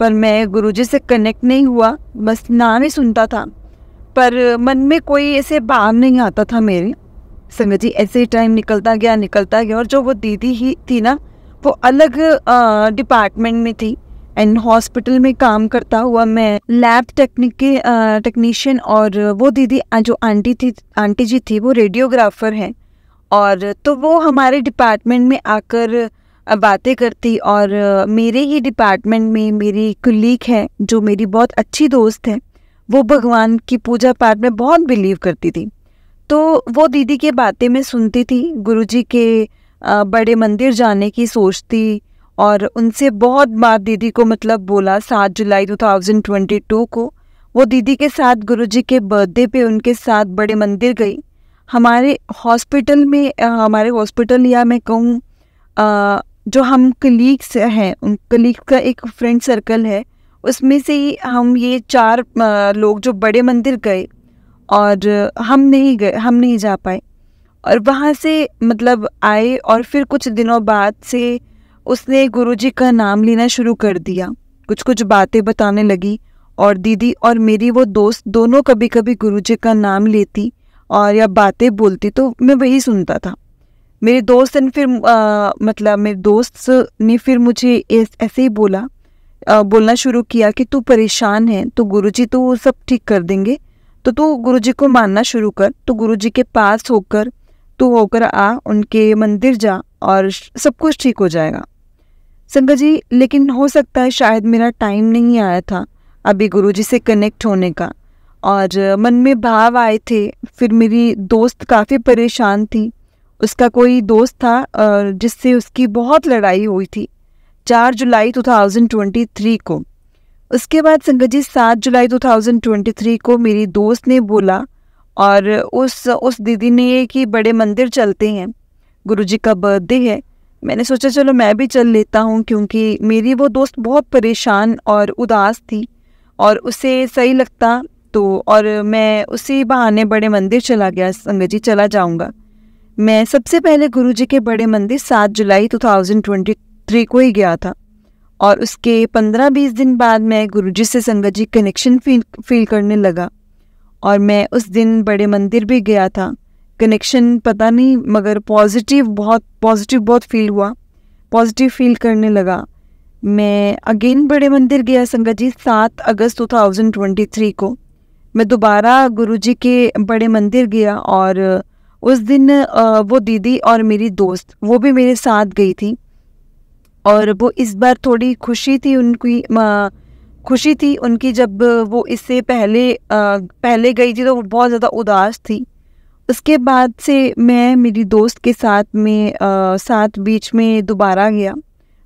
पर मैं गुरुजी से कनेक्ट नहीं हुआ, बस नाम ही सुनता था, पर मन में कोई ऐसे भाव नहीं आता था मेरे। संगत जी, ऐसे ही टाइम निकलता गया और जो वो दीदी ही थी ना, वो अलग डिपार्टमेंट में थी एंड हॉस्पिटल में काम करता हुआ मैं लैब टेक्नीशियन, और वो दीदी जो आंटी जी थी वो रेडियोग्राफर हैं। और तो वो हमारे डिपार्टमेंट में आकर बातें करती, और मेरे ही डिपार्टमेंट में मेरी कुलीग है जो मेरी बहुत अच्छी दोस्त है, वो भगवान की पूजा पाठ में बहुत बिलीव करती थी। तो वो दीदी की बातें मैं सुनती थी, गुरुजी के बड़े मंदिर जाने की सोचती, और उनसे बहुत बार दीदी को बोला 7 जुलाई 2022 को वो दीदी के साथ गुरुजी के बर्थडे पे उनके साथ बड़े मंदिर गई। हमारे हॉस्पिटल या मैं कहूँ जो हम कलीग्स हैं, उन कलीग्स का एक फ्रेंड सर्कल है, उसमें से ही हम ये 4 लोग जो बड़े मंदिर गए और हम नहीं जा पाए। और वहाँ से मतलब आए और फिर कुछ दिनों बाद से उसने गुरुजी का नाम लेना शुरू कर दिया, कुछ कुछ बातें बताने लगी। और दीदी और मेरी वो दोस्त दोनों कभी कभी गुरुजी का नाम लेती और या बातें बोलती, तो मैं वही सुनता था। मेरे दोस्त ने फिर मेरे दोस्त ने फिर मुझे ऐसे ही बोलना शुरू किया कि तू परेशान है तो गुरुजी तो वो सब ठीक कर देंगे, तो तू गुरुजी को मानना शुरू कर, तो गुरुजी के पास होकर आ, उनके मंदिर जा और सब कुछ ठीक हो जाएगा। संगत जी, लेकिन हो सकता है शायद मेरा टाइम नहीं आया था अभी गुरुजी से कनेक्ट होने का, और मन में भाव आए थे। फिर मेरी दोस्त काफ़ी परेशान थी। उसका कोई दोस्त था जिससे उसकी बहुत लड़ाई हुई थी 4 जुलाई 2023 को। उसके बाद संगत जी 7 जुलाई 2023 को मेरी दोस्त ने बोला और उस दीदी ने कि बड़े मंदिर चलते हैं, गुरुजी का बर्थडे है। मैंने सोचा चलो मैं भी चल लेता हूँ, क्योंकि मेरी वो दोस्त बहुत परेशान और उदास थी और उसे सही लगता तो, और मैं उसी बहाने बड़े मंदिर चला गया। संगत जी, चला जाऊँगा। मैं सबसे पहले गुरुजी के बड़े मंदिर 7 जुलाई 2023 को ही गया था, और उसके 15-20 दिन बाद मैं गुरुजी से संगत जी कनेक्शन फील करने लगा। और मैं उस दिन बड़े मंदिर भी गया था। कनेक्शन पता नहीं, मगर पॉजिटिव बहुत फील हुआ, पॉजिटिव फील करने लगा। मैं अगेन बड़े मंदिर गया संगत जी 7 अगस्त 2023 को। मैं दोबारा गुरुजी के बड़े मंदिर गया, और उस दिन वो दीदी और मेरी दोस्त वो भी मेरे साथ गई थी, और वो इस बार थोड़ी खुशी थी उनकी। जब वो इससे पहले गई थी तो वो बहुत ज़्यादा उदास थी। उसके बाद से मैं मेरी दोस्त के साथ बीच में दोबारा गया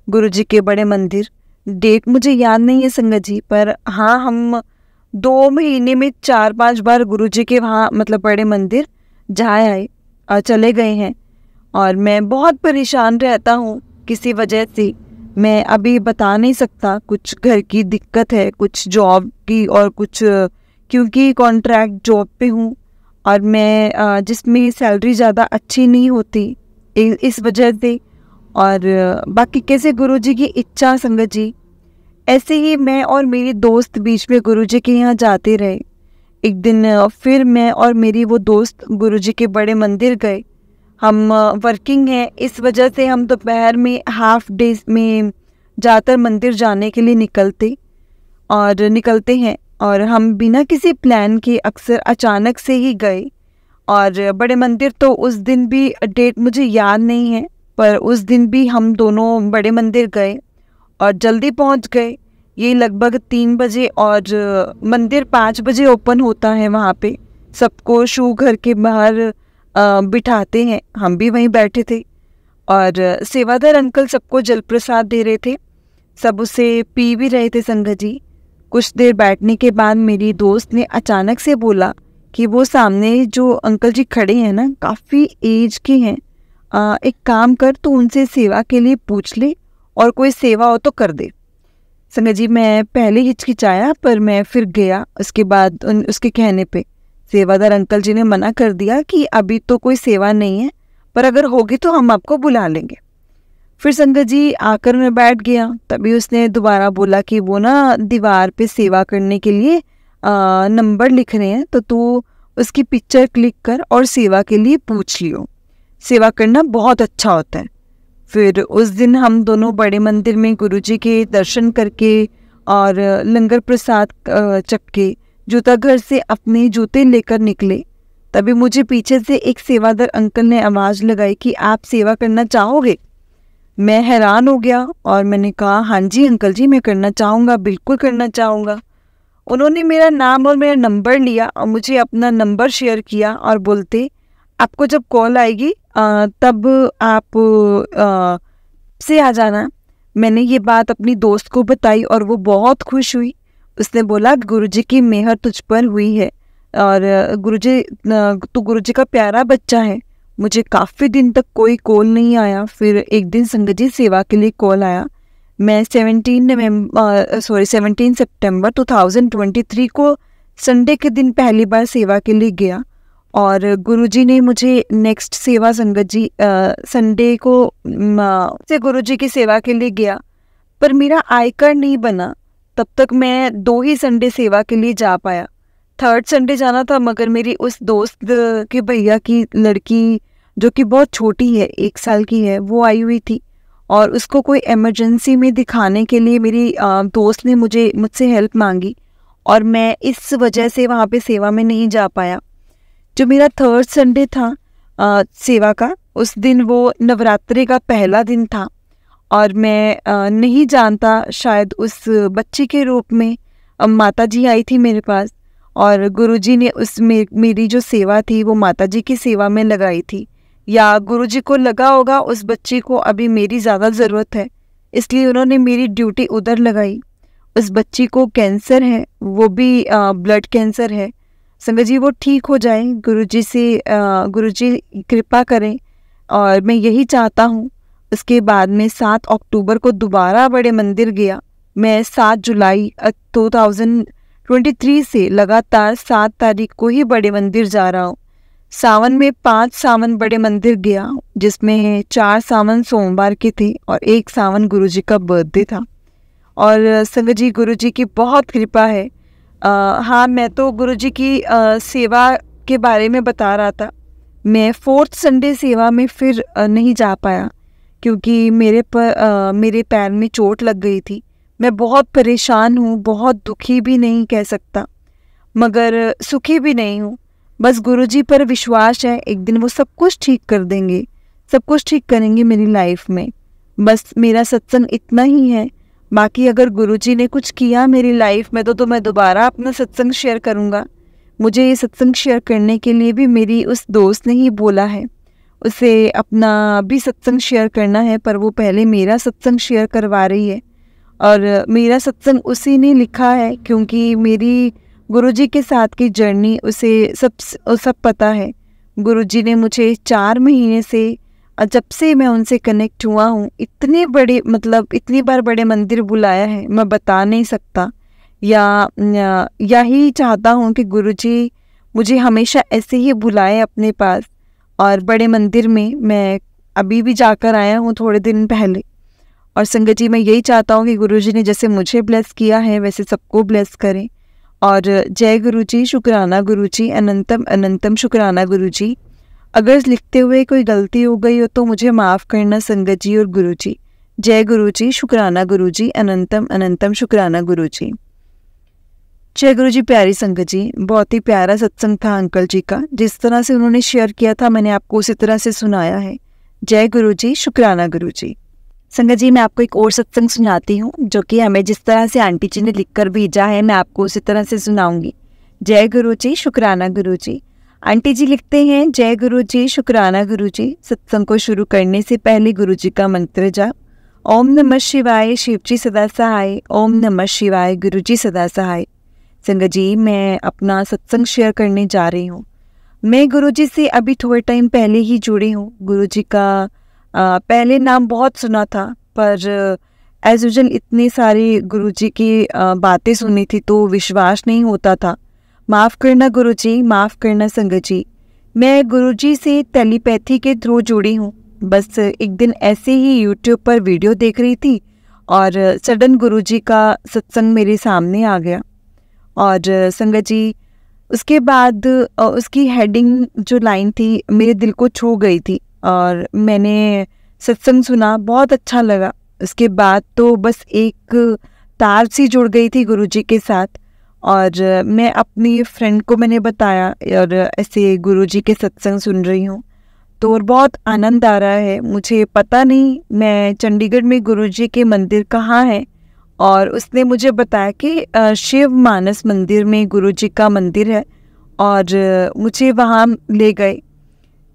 गुरुजी के बड़े मंदिर। डेट मुझे याद नहीं है संगत जी, पर हाँ, हम 2 महीने में 4-5 बार गुरुजी के वहाँ मतलब बड़े मंदिर चले गए हैं। और मैं बहुत परेशान रहता हूँ किसी वजह से, मैं अभी बता नहीं सकता। कुछ घर की दिक्कत है, कुछ जॉब की, और कुछ क्योंकि कॉन्ट्रैक्ट जॉब पे हूँ और मैं जिसमें सैलरी ज़्यादा अच्छी नहीं होती इस वजह से। और बाकी कैसे गुरुजी की इच्छा संगत जी, ऐसे ही मैं और मेरी दोस्त बीच में गुरुजी के यहाँ जाते रहे। एक दिन फिर मैं और मेरी वो दोस्त गुरुजी के बड़े मंदिर गए। हम वर्किंग हैं, इस वजह से हम दोपहर में हाफ डे में ज़्यादातर मंदिर जाने के लिए निकलते हैं, और हम बिना किसी प्लान के अक्सर अचानक से ही गए। और बड़े मंदिर तो उस दिन भी डेट मुझे याद नहीं है, पर उस दिन भी हम दोनों बड़े मंदिर गए और जल्दी पहुंच गए। ये लगभग 3 बजे, और मंदिर 5 बजे ओपन होता है। वहाँ पे सबको शू घर के बाहर बिठाते हैं, हम भी वहीं बैठे थे, और सेवादार अंकल सबको जल प्रसाद दे रहे थे, सब उसे पी भी रहे थे संगत जी। कुछ देर बैठने के बाद मेरी दोस्त ने अचानक से बोला कि वो सामने जो अंकल जी खड़े हैं ना, काफ़ी एज के हैं, एक काम कर, तू उनसे सेवा के लिए पूछ ले और कोई सेवा हो तो कर दे। संगत जी, मैं पहले हिचकिचाया, पर मैं फिर गया। उसके बाद उसके कहने पे सेवादार अंकल जी ने मना कर दिया कि अभी तो कोई सेवा नहीं है, पर अगर होगी तो हम आपको बुला लेंगे। फिर संगत जी आकर मैं बैठ गया। तभी उसने दोबारा बोला कि वो ना दीवार पे सेवा करने के लिए नंबर लिख रहे हैं, तो तू उसकी पिक्चर क्लिक कर और सेवा के लिए पूछ लियो, सेवा करना बहुत अच्छा होता है। फिर उस दिन हम दोनों बड़े मंदिर में गुरुजी के दर्शन करके और लंगर प्रसाद चख के जूता घर से अपने जूते लेकर निकले। तभी मुझे पीछे से एक सेवादार अंकल ने आवाज़ लगाई कि आप सेवा करना चाहोगे। मैं हैरान हो गया और मैंने कहा हाँ जी अंकल जी, मैं करना चाहूँगा, बिल्कुल करना चाहूँगा। उन्होंने मेरा नाम और मेरा नंबर लिया और मुझे अपना नंबर शेयर किया और बोलते आपको जब कॉल आएगी तब आप से आ जाना। मैंने ये बात अपनी दोस्त को बताई और वो बहुत खुश हुई। उसने बोला गुरुजी की मेहर तुझ पर हुई है और गुरुजी, तू गुरुजी का प्यारा बच्चा है मुझे काफ़ी दिन तक कोई कॉल नहीं आया। फिर एक दिन संगत जी सेवा के लिए कॉल आया। मैं 17 सितंबर 2023 को संडे के दिन पहली बार सेवा के लिए गया और गुरुजी ने मुझे नेक्स्ट सेवा संगत जी संडे को से गुरुजी की सेवा के लिए गया, पर मेरा आई कार्ड नहीं बना। तब तक मैं 2 ही संडे सेवा के लिए जा पाया। थर्ड संडे जाना था, मगर मेरी उस दोस्त के भैया की लड़की जो कि बहुत छोटी है, 1 साल की है, वो आई हुई थी और उसको कोई इमरजेंसी में दिखाने के लिए मेरी दोस्त ने मुझसे हेल्प मांगी और मैं इस वजह से वहाँ पे सेवा में नहीं जा पाया। जो मेरा थर्ड संडे था सेवा का, उस दिन वो नवरात्रि का पहला दिन था और मैं नहीं जानता, शायद उस बच्ची के रूप में माता जी आई थी मेरे पास और गुरुजी ने मेरी जो सेवा थी वो माता जी की सेवा में लगाई थी, या गुरुजी को लगा होगा उस बच्ची को अभी मेरी ज़्यादा ज़रूरत है, इसलिए उन्होंने मेरी ड्यूटी उधर लगाई। उस बच्ची को कैंसर है, वो भी ब्लड कैंसर है। संगत जी वो ठीक हो जाए, गुरुजी कृपा करें और मैं यही चाहता हूँ। उसके बाद में 7 अक्टूबर को दोबारा बड़े मंदिर गया। मैं 7 जुलाई 2023 से लगातार 7 तारीख को ही बड़े मंदिर जा रहा हूँ। सावन में 5 सावन बड़े मंदिर गया, जिसमें 4 सावन सोमवार के थे और 1 सावन गुरुजी का बर्थडे था। और संगत जी गुरुजी की बहुत कृपा है। हाँ, मैं तो गुरुजी की सेवा के बारे में बता रहा था। मैं 4th संडे सेवा में फिर नहीं जा पाया क्योंकि मेरे पैर में चोट लग गई थी। मैं बहुत परेशान हूँ, बहुत दुखी भी नहीं कह सकता, मगर सुखी भी नहीं हूँ। बस गुरुजी पर विश्वास है, एक दिन वो सब कुछ ठीक कर देंगे, सब कुछ ठीक करेंगे मेरी लाइफ में। बस मेरा सत्संग इतना ही है। बाकी अगर गुरुजी ने कुछ किया मेरी लाइफ में तो मैं दोबारा अपना सत्संग शेयर करूँगा। मुझे ये सत्संग शेयर करने के लिए भी मेरी उस दोस्त ने ही बोला है, उसे अपना भी सत्संग शेयर करना है, पर वो पहले मेरा सत्संग शेयर करवा रही है। और मेरा सत्संग उसी ने लिखा है क्योंकि मेरी गुरुजी के साथ की जर्नी उसे सब पता है। गुरुजी ने मुझे 4 महीने से, जब से मैं उनसे कनेक्ट हुआ हूँ, इतनी बार बड़े मंदिर बुलाया है, मैं बता नहीं सकता। यही चाहता हूँ कि गुरुजी मुझे हमेशा ऐसे ही बुलाए अपने पास। और बड़े मंदिर में मैं अभी भी जाकर आया हूँ थोड़े दिन पहले। और संगत जी मैं यही चाहता हूँ कि गुरुजी ने जैसे मुझे ब्लेस किया है वैसे सबको ब्लेस करें। और जय गुरुजी, शुक्राना गुरुजी, अनंतम अनंतम शुक्राना गुरुजी। अगर लिखते हुए कोई गलती हो गई हो तो मुझे माफ़ करना संगत जी और गुरुजी। जय गुरुजी, शुक्राना गुरुजी, अनंतम अनंतम शुक्राना गुरुजी। जय गुरुजी। प्यारी संगत जी, बहुत ही प्यारा सत्संग था अंकल जी का। जिस तरह से उन्होंने शेयर किया था मैंने आपको उसी तरह से सुनाया है। जय गुरुजी, शुक्राना गुरुजी। संगत जी मैं आपको एक और सत्संग सुनाती हूँ जो कि हमें जिस तरह से आंटी जी ने लिखकर भेजा है मैं आपको उसी तरह से सुनाऊंगी। जय गुरुजी, शुक्राना गुरुजी। आंटी जी लिखते हैं, जय गुरुजी, शुक्राना गुरुजी। सत्संग को शुरू करने से पहले गुरुजी का मंत्र जाप। ओम नमः शिवाय, शिवजी सदा सहाय। ओम नमः शिवाय, गुरुजी सदा सहाय। संगत जी मैं अपना सत्संग शेयर करने जा रही हूँ। मैं गुरुजी से अभी थोड़े टाइम पहले ही जुड़ी हूँ। गुरुजी का पहले नाम बहुत सुना था, पर एज यूजुअल इतनी सारी गुरुजी की बातें सुनी थी तो विश्वास नहीं होता था। माफ़ करना गुरुजी, माफ़ करना संगत जी। मैं गुरुजी से टेलीपैथी के थ्रू जुड़ी हूँ। बस एक दिन ऐसे ही यूट्यूब पर वीडियो देख रही थी और सडन गुरुजी का सत्संग मेरे सामने आ गया। और संगत जी उसके बाद उसकी हेडिंग जो लाइन थी मेरे दिल को छू गई थी और मैंने सत्संग सुना, बहुत अच्छा लगा। उसके बाद तो बस एक तार सी जुड़ गई थी गुरुजी के साथ। और मैं अपनी फ्रेंड को मैंने बताया और ऐसे गुरुजी के सत्संग सुन रही हूँ तो और बहुत आनंद आ रहा है। मुझे पता नहीं मैं चंडीगढ़ में गुरुजी के मंदिर कहाँ है, और उसने मुझे बताया कि शिव मानस मंदिर में गुरुजी का मंदिर है और मुझे वहाँ ले गए।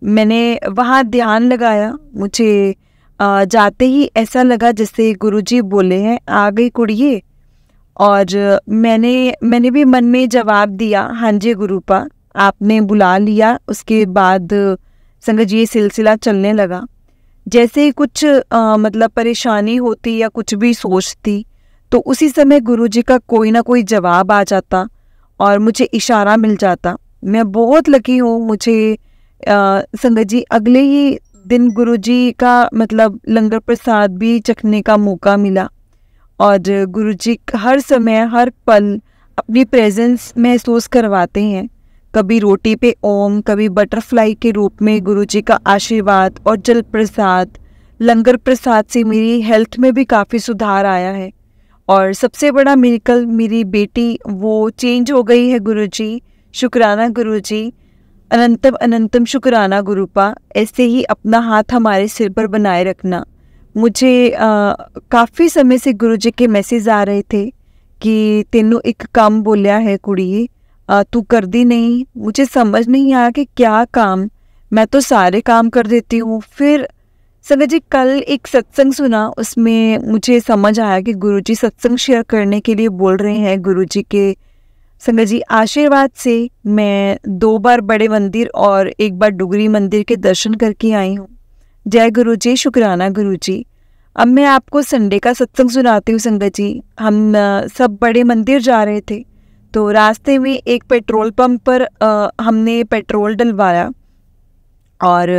मैंने वहाँ ध्यान लगाया। मुझे जाते ही ऐसा लगा जैसे गुरुजी बोले हैं, आ गई कुड़िए। और मैंने भी मन में जवाब दिया, हाँ जी गुरुपा, आपने बुला लिया। उसके बाद संगत जी ये सिलसिला चलने लगा। जैसे ही कुछ मतलब परेशानी होती या कुछ भी सोचती तो उसी समय गुरुजी का कोई ना कोई जवाब आ जाता और मुझे इशारा मिल जाता। मैं बहुत लकी हूँ, मुझे संगत जी अगले ही दिन गुरुजी का मतलब लंगर प्रसाद भी चखने का मौका मिला और गुरुजी हर समय हर पल अपनी प्रेजेंस महसूस करवाते हैं। कभी रोटी पे ओम, कभी बटरफ्लाई के रूप में गुरुजी का आशीर्वाद और जल प्रसाद। लंगर प्रसाद से मेरी हेल्थ में भी काफ़ी सुधार आया है और सबसे बड़ा मिरेकल मेरी बेटी वो चेंज हो गई है। गुरुजी शुक्राना गुरुजी, अनंतम अनंतम शुक्राना गुरुपा। ऐसे ही अपना हाथ हमारे सिर पर बनाए रखना। मुझे काफ़ी समय से गुरुजी के मैसेज आ रहे थे कि तेनू एक काम बोलिया है कुड़िए, तू कर दी नहीं। मुझे समझ नहीं आया कि क्या काम, मैं तो सारे काम कर देती हूँ। फिर संगत जी कल एक सत्संग सुना, उसमें मुझे समझ आया कि गुरुजी सत्संग शेयर करने के लिए बोल रहे हैं। गुरुजी के संगत जी आशीर्वाद से मैं 2 बार बड़े मंदिर और 1 बार डुगरी मंदिर के दर्शन करके आई हूँ। जय गुरुजी, शुक्राना गुरुजी। अब मैं आपको संडे का सत्संग सुनाती हूँ संगत जी। हम सब बड़े मंदिर जा रहे थे तो रास्ते में एक पेट्रोल पंप पर हमने पेट्रोल डलवाया और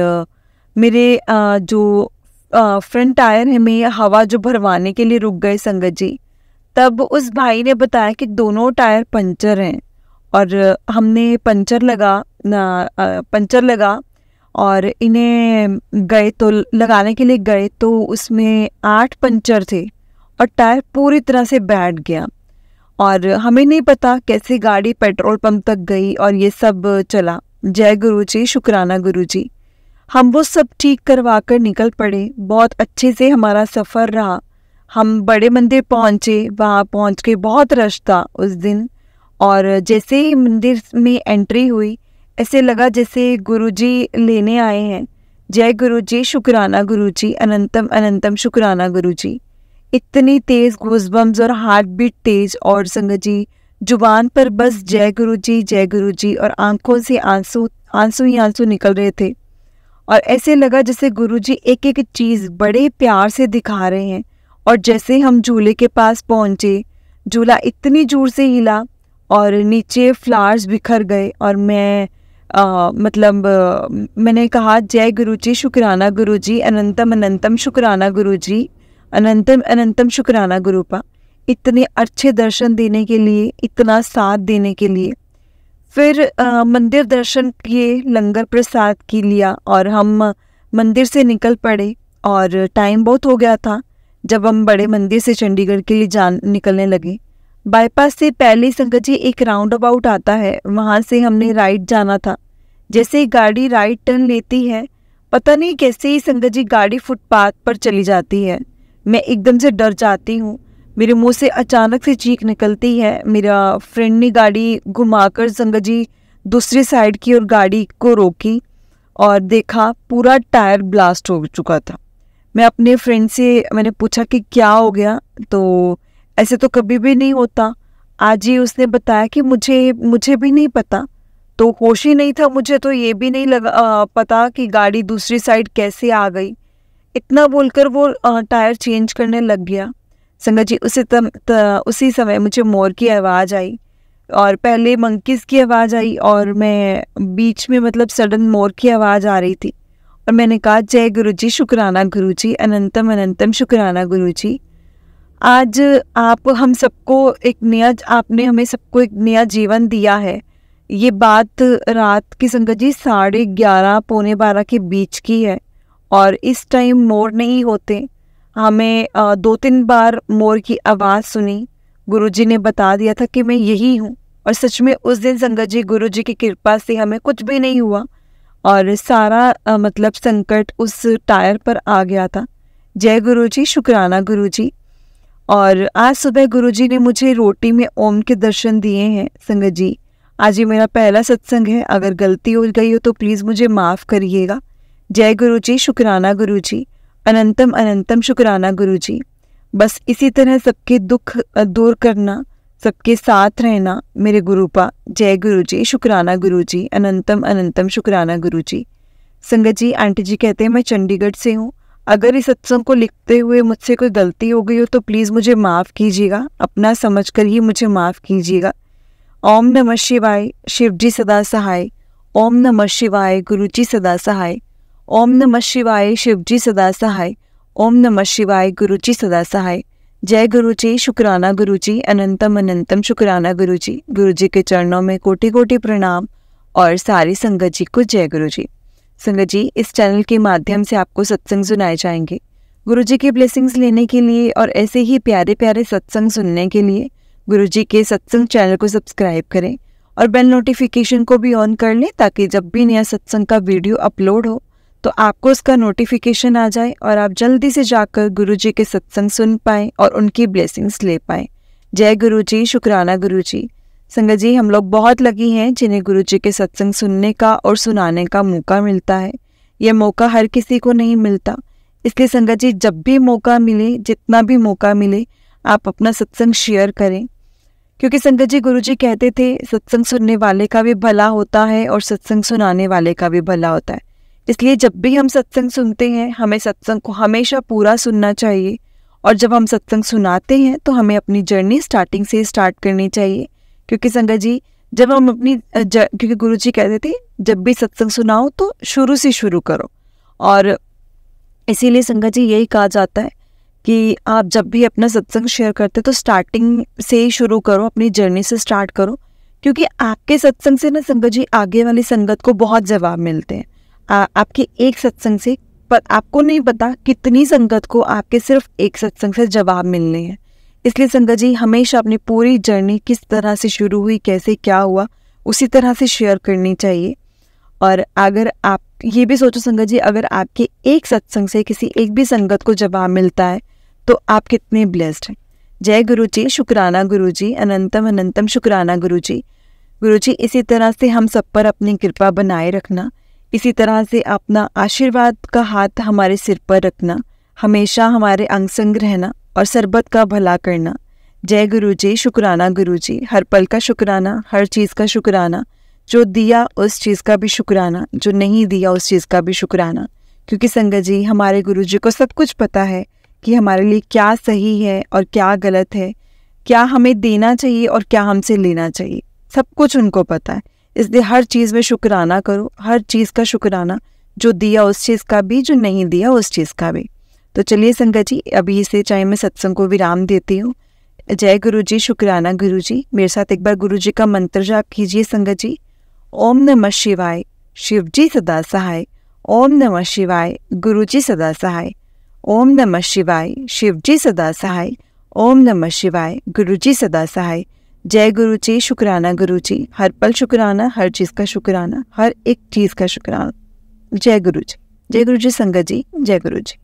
मेरे जो फ्रंट टायर है में हवा जो भरवाने के लिए रुक गए संगत जी। तब उस भाई ने बताया कि दोनों टायर पंचर हैं और हमने पंचर लगा और इन्हें गए तो लगाने के लिए गए तो उसमें 8 पंचर थे और टायर पूरी तरह से बैठ गया और हमें नहीं पता कैसे गाड़ी पेट्रोल पंप तक गई और ये सब चला। जय गुरुजी, शुक्राना गुरुजी। हम वो सब ठीक करवा कर निकल पड़े। बहुत अच्छे से हमारा सफ़र रहा। हम बड़े मंदिर पहुँचे, वहाँ पहुँच के बहुत रश था उस दिन और जैसे ही मंदिर में एंट्री हुई ऐसे लगा जैसे गुरुजी लेने आए हैं। जय गुरुजी, शुक्राना गुरुजी, अनंतम अनंतम शुक्राना गुरुजी। इतनी तेज़ गूज़बम्स और हार्ट बीट तेज और संगत जी जुबान पर बस जय गुरुजी और आंखों से आंसू ही आंसू निकल रहे थे और ऐसे लगा जैसे गुरुजी एक एक चीज़ बड़े प्यार से दिखा रहे हैं। और जैसे हम झूले के पास पहुँचे, झूला इतनी जोर से हिला और नीचे फ्लावर्स बिखर गए और मैं मैंने कहा जय गुरुजी, शुक्राना गुरुजी, अनंतम अनंतम शुक्राना गुरुजी, अनंतम अनंतम शुक्राना गुरुपा। इतने अच्छे दर्शन देने के लिए, इतना साथ देने के लिए। फिर मंदिर दर्शन किए, लंगर प्रसाद की लिया और हम मंदिर से निकल पड़े और टाइम बहुत हो गया था जब हम बड़े मंदिर से चंडीगढ़ के लिए निकलने लगे। बाईपास से पहले संगत जी एक राउंड अबाउट आता है, वहाँ से हमने राइट जाना था। जैसे ही गाड़ी राइट टर्न लेती है, पता नहीं कैसे ही संगत जी गाड़ी फुटपाथ पर चली जाती है। मैं एकदम से डर जाती हूँ, मेरे मुंह से अचानक से चीख निकलती है। मेरा फ्रेंड ने गाड़ी घुमाकर संगत जी दूसरी साइड की और गाड़ी को रोकी और देखा पूरा टायर ब्लास्ट हो चुका था। मैं अपने फ्रेंड से मैंने पूछा कि क्या हो गया, तो ऐसे तो कभी भी नहीं होता। आज ही उसने बताया कि मुझे भी नहीं पता, तो होश ही नहीं था मुझे, तो ये भी नहीं पता कि गाड़ी दूसरी साइड कैसे आ गई। इतना बोलकर वो टायर चेंज करने लग गया। संगत जी उसी समय मुझे मोर की आवाज़ आई और पहले मंकीज़ की आवाज़ आई और मैं बीच में मतलब सडन मोर की आवाज़ आ रही थी और मैंने कहा जय गुरुजी, शुक्राना गुरुजी, अनंतम अनंतम शुक्राना गुरुजी। आज आपने हमें सबको एक नया जीवन दिया है। ये बात रात की संगत जी 11:30 पौने 12 के बीच की है और इस टाइम मोर नहीं होते। हमें 2-3 बार मोर की आवाज़ सुनी। गुरुजी ने बता दिया था कि मैं यही हूँ और सच में उस दिन संगत जी गुरुजी की कृपा से हमें कुछ भी नहीं हुआ और सारा संकट उस टायर पर आ गया था। जय गुरुजी, शुक्राना गुरुजी। और आज सुबह गुरुजी ने मुझे रोटी में ओम के दर्शन दिए हैं संगत जी। आज ये मेरा पहला सत्संग है, अगर गलती हो गई हो तो प्लीज़ मुझे माफ़ करिएगा। जय गुरुजी, शुक्राना गुरुजी, अनंतम अनंतम शुक्राना गुरुजी। बस इसी तरह सबके दुख दूर करना, सबके साथ रहना मेरे गुरुपा। जय गुरुजी, शुक्राना गुरुजी, अनंतम अनंतम शुक्राना गुरुजी। संगत जी, आंटी जी कहते हैं मैं चंडीगढ़ से हूँ। अगर इस सत्संग को लिखते हुए मुझसे कोई गलती हो गई हो तो प्लीज़ मुझे माफ़ कीजिएगा, अपना समझकर ही मुझे माफ़ कीजिएगा। ओम नमः शिवाय, शिव जी सदा सहाय। ओम नमः शिवाय, गुरु जी सदा सहाय। ओम नमः शिवाय, शिव जी सदा सहाय। ओम नमः शिवाय, गुरु जी सदा सहाय। जय गुरु जी, शुक्राना गुरु जी, अनंतम अनंतम शुक्राना गुरु जी। गुरु जी के चरणों में कोटि कोटि प्रणाम और सारी संगत जी को जय गुरु जी। संगत जी, इस चैनल के माध्यम से आपको सत्संग सुनाए जाएंगे। गुरु जी की ब्लेसिंग्स लेने के लिए और ऐसे ही प्यारे प्यारे सत्संग सुनने के लिए गुरु जी के सत्संग चैनल को सब्सक्राइब करें और बेल नोटिफिकेशन को भी ऑन कर लें, ताकि जब भी नया सत्संग का वीडियो अपलोड हो तो आपको उसका नोटिफिकेशन आ जाए और आप जल्दी से जाकर गुरु जी के सत्संग सुन पाएँ और उनकी ब्लेसिंग्स ले पाएँ। जय गुरु जी, शुक्राना गुरु जी। संगत जी, हम लोग बहुत लकी हैं जिन्हें गुरु जी के सत्संग सुनने का और सुनाने का मौका मिलता है। यह मौका हर किसी को नहीं मिलता, इसलिए संगत जी जब भी मौका मिले, जितना भी मौका मिले, आप अपना सत्संग शेयर करें। क्योंकि संगत जी, गुरु जी कहते थे सत्संग सुनने वाले का भी भला होता है और सत्संग सुनाने वाले का भी भला होता है। इसलिए जब भी हम सत्संग सुनते हैं, हमें सत्संग को हमेशा पूरा सुनना चाहिए, और जब हम सत्संग सुनाते हैं तो हमें अपनी जर्नी स्टार्टिंग से स्टार्ट करनी चाहिए। क्योंकि संगत जी, जब हम अपनी क्योंकि गुरु जी कहते थे जब भी सत्संग सुनाओ तो शुरू से शुरू करो, और इसीलिए संगत जी यही कहा जाता है कि आप जब भी अपना सत्संग शेयर करते तो स्टार्टिंग से ही शुरू करो, अपनी जर्नी से स्टार्ट करो। क्योंकि आपके सत्संग से ना संगत जी आगे वाली संगत को बहुत जवाब मिलते हैं। आपके एक सत्संग से, पर आपको नहीं पता कितनी संगत को आपके सिर्फ एक सत्संग से जवाब मिलने हैं। इसलिए संगत जी हमेशा अपनी पूरी जर्नी किस तरह से शुरू हुई, कैसे क्या हुआ, उसी तरह से शेयर करनी चाहिए। और अगर आप ये भी सोचो संगत जी, अगर आपके एक सत्संग से किसी एक भी संगत को जवाब मिलता है तो आप कितने ब्लेस्ड हैं। जय गुरु जी, शुक्राना गुरु जी, अनंतम अनंतम शुक्राना गुरु जी। गुरु जी, इसी तरह से हम सब पर अपनी कृपा बनाए रखना, इसी तरह से अपना आशीर्वाद का हाथ हमारे सिर पर रखना, हमेशा हमारे अंग संग रहना और सरबत का भला करना। जय गुरु जी, शुक्राना गुरु जी, हर पल का शुक्राना, हर चीज़ का शुक्राना, जो दिया उस चीज़ का भी शुक्राना, जो नहीं दिया उस चीज़ का भी शुक्राना। क्योंकि संगत जी हमारे गुरु जी को सब कुछ पता है कि हमारे लिए क्या सही है और क्या गलत है, क्या हमें देना चाहिए और क्या हमसे लेना चाहिए, सब कुछ उनको पता है। इसलिए हर चीज़ में शुक्राना करो, हर चीज़ का शुक्राना, जो दिया उस चीज़ का भी, जो नहीं दिया उस चीज़ का भी। तो चलिए संगत जी, अभी इसे चाहे मैं सत्संग को विराम देती हूँ। जय गुरु जी, शुक्राना गुरु जी। मेरे साथ एक बार गुरु जी का मंत्र जाप कीजिए संगत जी। ओम नमः शिवाय, शिव जी सदा सहाय। ओम नमः शिवाय, गुरु जी सदा सहाय। ओम नमः शिवाय, शिव जी सदा सहाय। ओम नमः शिवाय, गुरु जी सदा सहाय। जय गुरु जी, शुक्राना गुरु जी, हर पल शुक्राना, हर चीज़ का शुक्राना, हर एक चीज़ का शुक्राना। जय गुरु जी, जय गुरु जी संगत जी, जय गुरु जी।